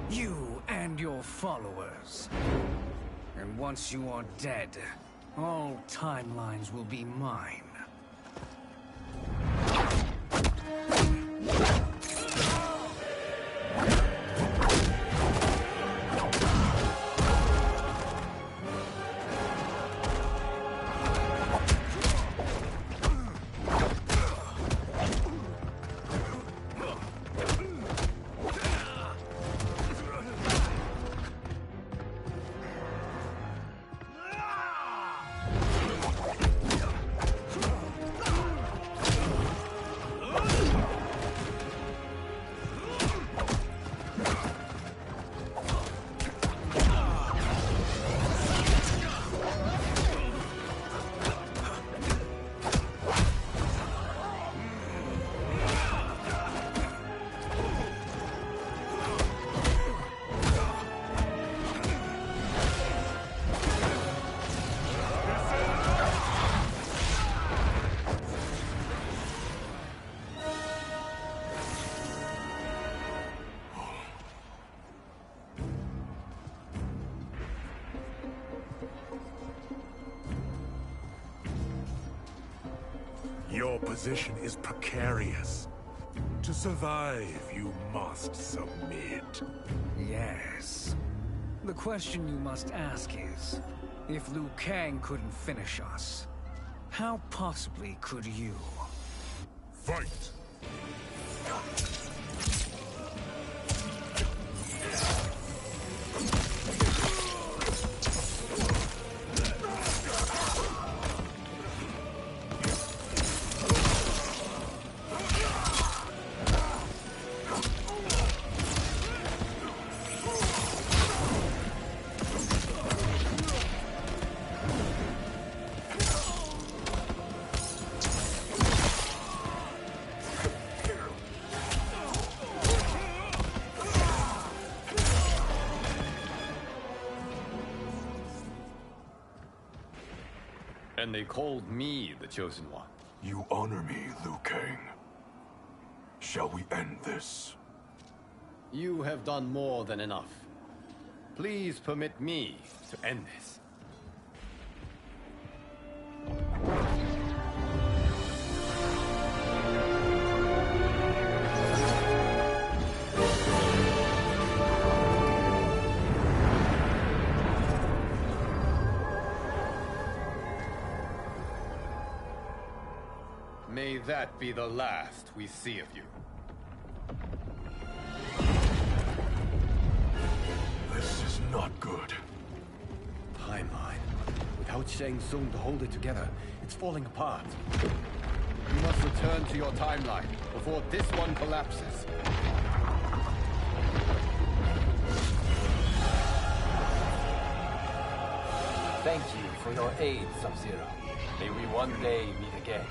You and your followers. And once you are dead, all timelines will be mine. Your position is precarious. To survive, you must submit. Yes. The question you must ask is, if Liu Kang couldn't finish us, how possibly could you? Fight! And they called me the Chosen One. You honor me, Liu Kang. Shall we end this? You have done more than enough. Please permit me to end this. May that be the last we see of you. This is not good. Timeline. Without Shang Tsung to hold it together, it's falling apart. You must return to your timeline before this one collapses. Thank you for your aid, Sub-Zero. May we one day meet again.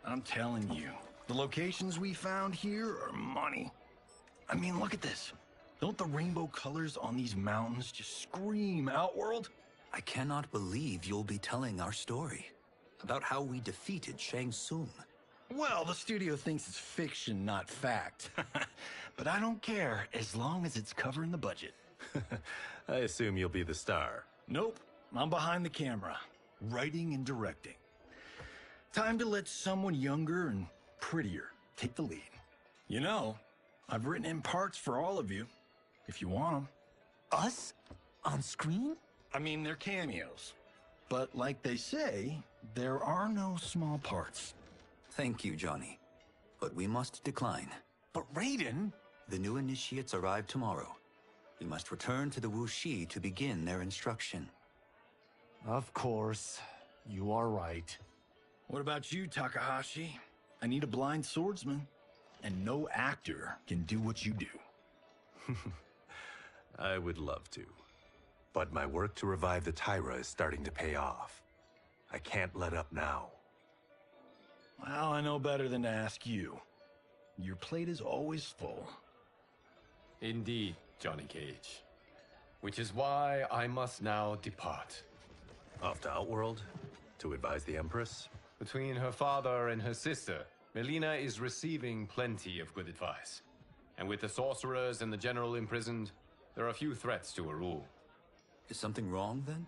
I'm telling you, the locations we found here are money. I mean, look at this. Don't the rainbow colors on these mountains just scream Outworld? I cannot believe you'll be telling our story about how we defeated Shang Tsung. Well, the studio thinks it's fiction, not fact. But I don't care, as long as it's covering the budget. I assume you'll be the star. Nope, I'm behind the camera, writing and directing. Time to let someone younger and prettier take the lead. You know, I've written in parts for all of you, if you want them. Us? On screen? I mean, they're cameos. But like they say, there are no small parts. Thank you, Johnny. But we must decline. But Raiden? The new initiates arrive tomorrow. We must return to the Wuxi to begin their instruction. Of course. You are right. What about you, Takahashi? I need a blind swordsman. And no actor can do what you do. I would love to. But my work to revive the Tyra is starting to pay off. I can't let up now. Well, I know better than to ask you. Your plate is always full. Indeed, Johnny Cage. Which is why I must now depart. Off to Outworld? To advise the Empress? Between her father and her sister, Melina is receiving plenty of good advice. And with the sorcerers and the general imprisoned, there are few threats to her rule. Is something wrong, then?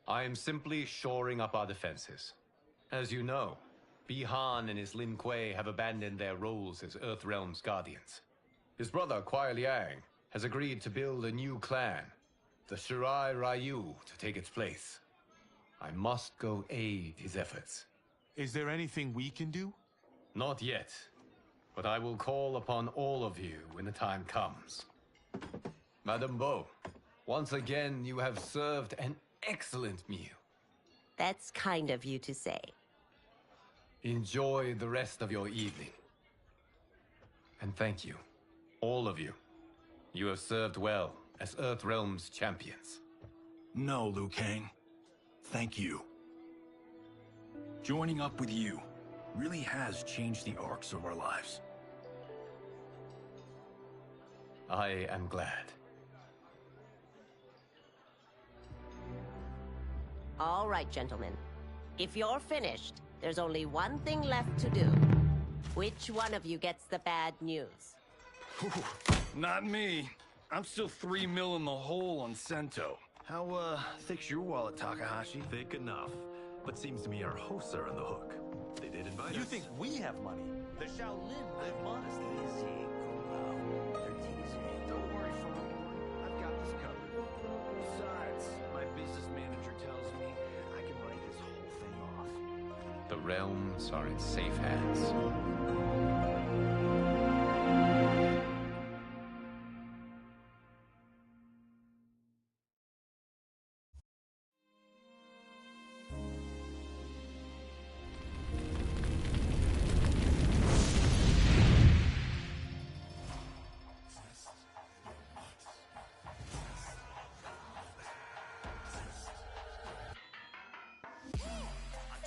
I am simply shoring up our defenses. As you know, Bi-Han and his Lin Kuei have abandoned their roles as Earthrealm's guardians. His brother, Kuai Liang, has agreed to build a new clan, the Shirai Ryu, to take its place. I must go aid his efforts. Is there anything we can do? Not yet, but I will call upon all of you when the time comes. Madame Bo, once again you have served an excellent meal. That's kind of you to say. Enjoy the rest of your evening. And thank you, all of you. You have served well as Earthrealm's champions. No, Liu Kang. Thank you. Joining up with you really has changed the arcs of our lives. I am glad. All right, gentlemen. If you're finished, there's only one thing left to do. Which one of you gets the bad news? Not me. I'm still 3 mil in the hole on Sento. How, thick's your wallet, Takahashi? Thick enough. But seems to me our hosts are on the hook. They did invite us. You think we have money? The Shaolin live modestly. Don't worry, Farmer. I've got this covered. Besides, my business manager tells me I can write this whole thing off. The realms are in safe hands.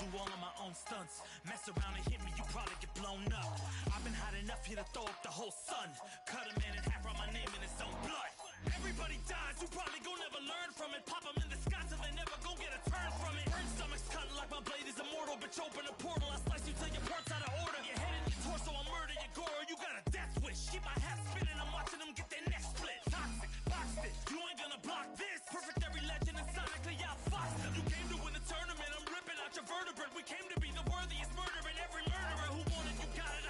All of my own stunts. Mess around and hit me, you probably get blown up. I've been hot enough here to throw up the whole sun. Cut a man in half, write my name in his own blood. Everybody dies, you probably gon' never learn from it. Pop them in the sky till they never gon' get a turn from it. Burn stomachs cutting like my blade is immortal. Bitch, open a portal, I slice you till your parts out of order. Your head in your torso, I murder your gore. You got a death wish. Keep my hat spinning, I'm watching them get their neck split. Toxic, boxed it, you ain't gonna block this. Perfect every legend and sonically outfoxed them. You came to win the tournament, I'm ripping out your vertebrae. We came to be the worthiest murderer, and every murderer who wanted you got it.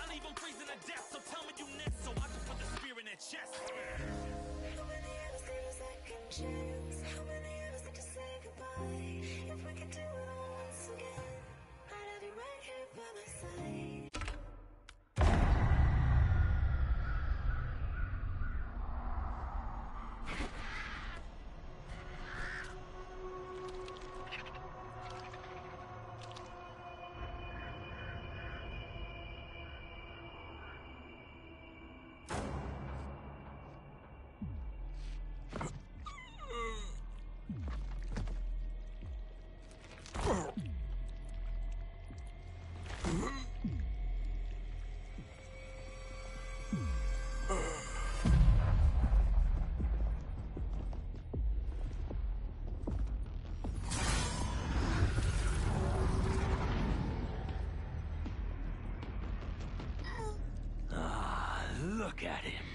Look at him,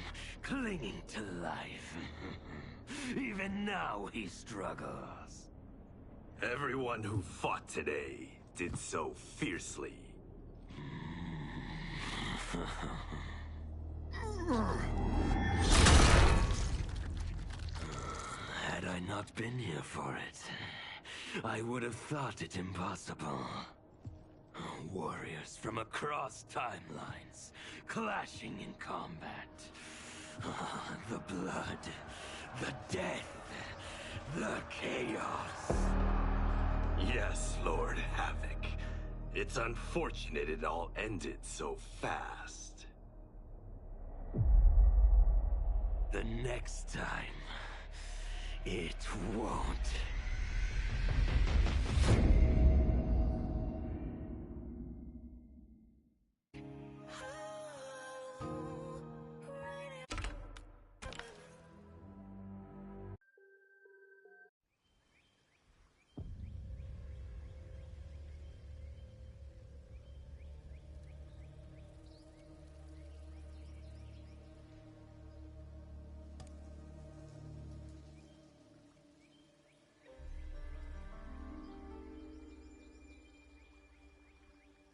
clinging to life. Even now he struggles. Everyone who fought today did so fiercely. Had I not been here for it, I would have thought it impossible. Warriors from across timelines, clashing in combat. The blood, the death, the chaos. Yes, Lord Havoc. It's unfortunate it all ended so fast. The next time, it won't.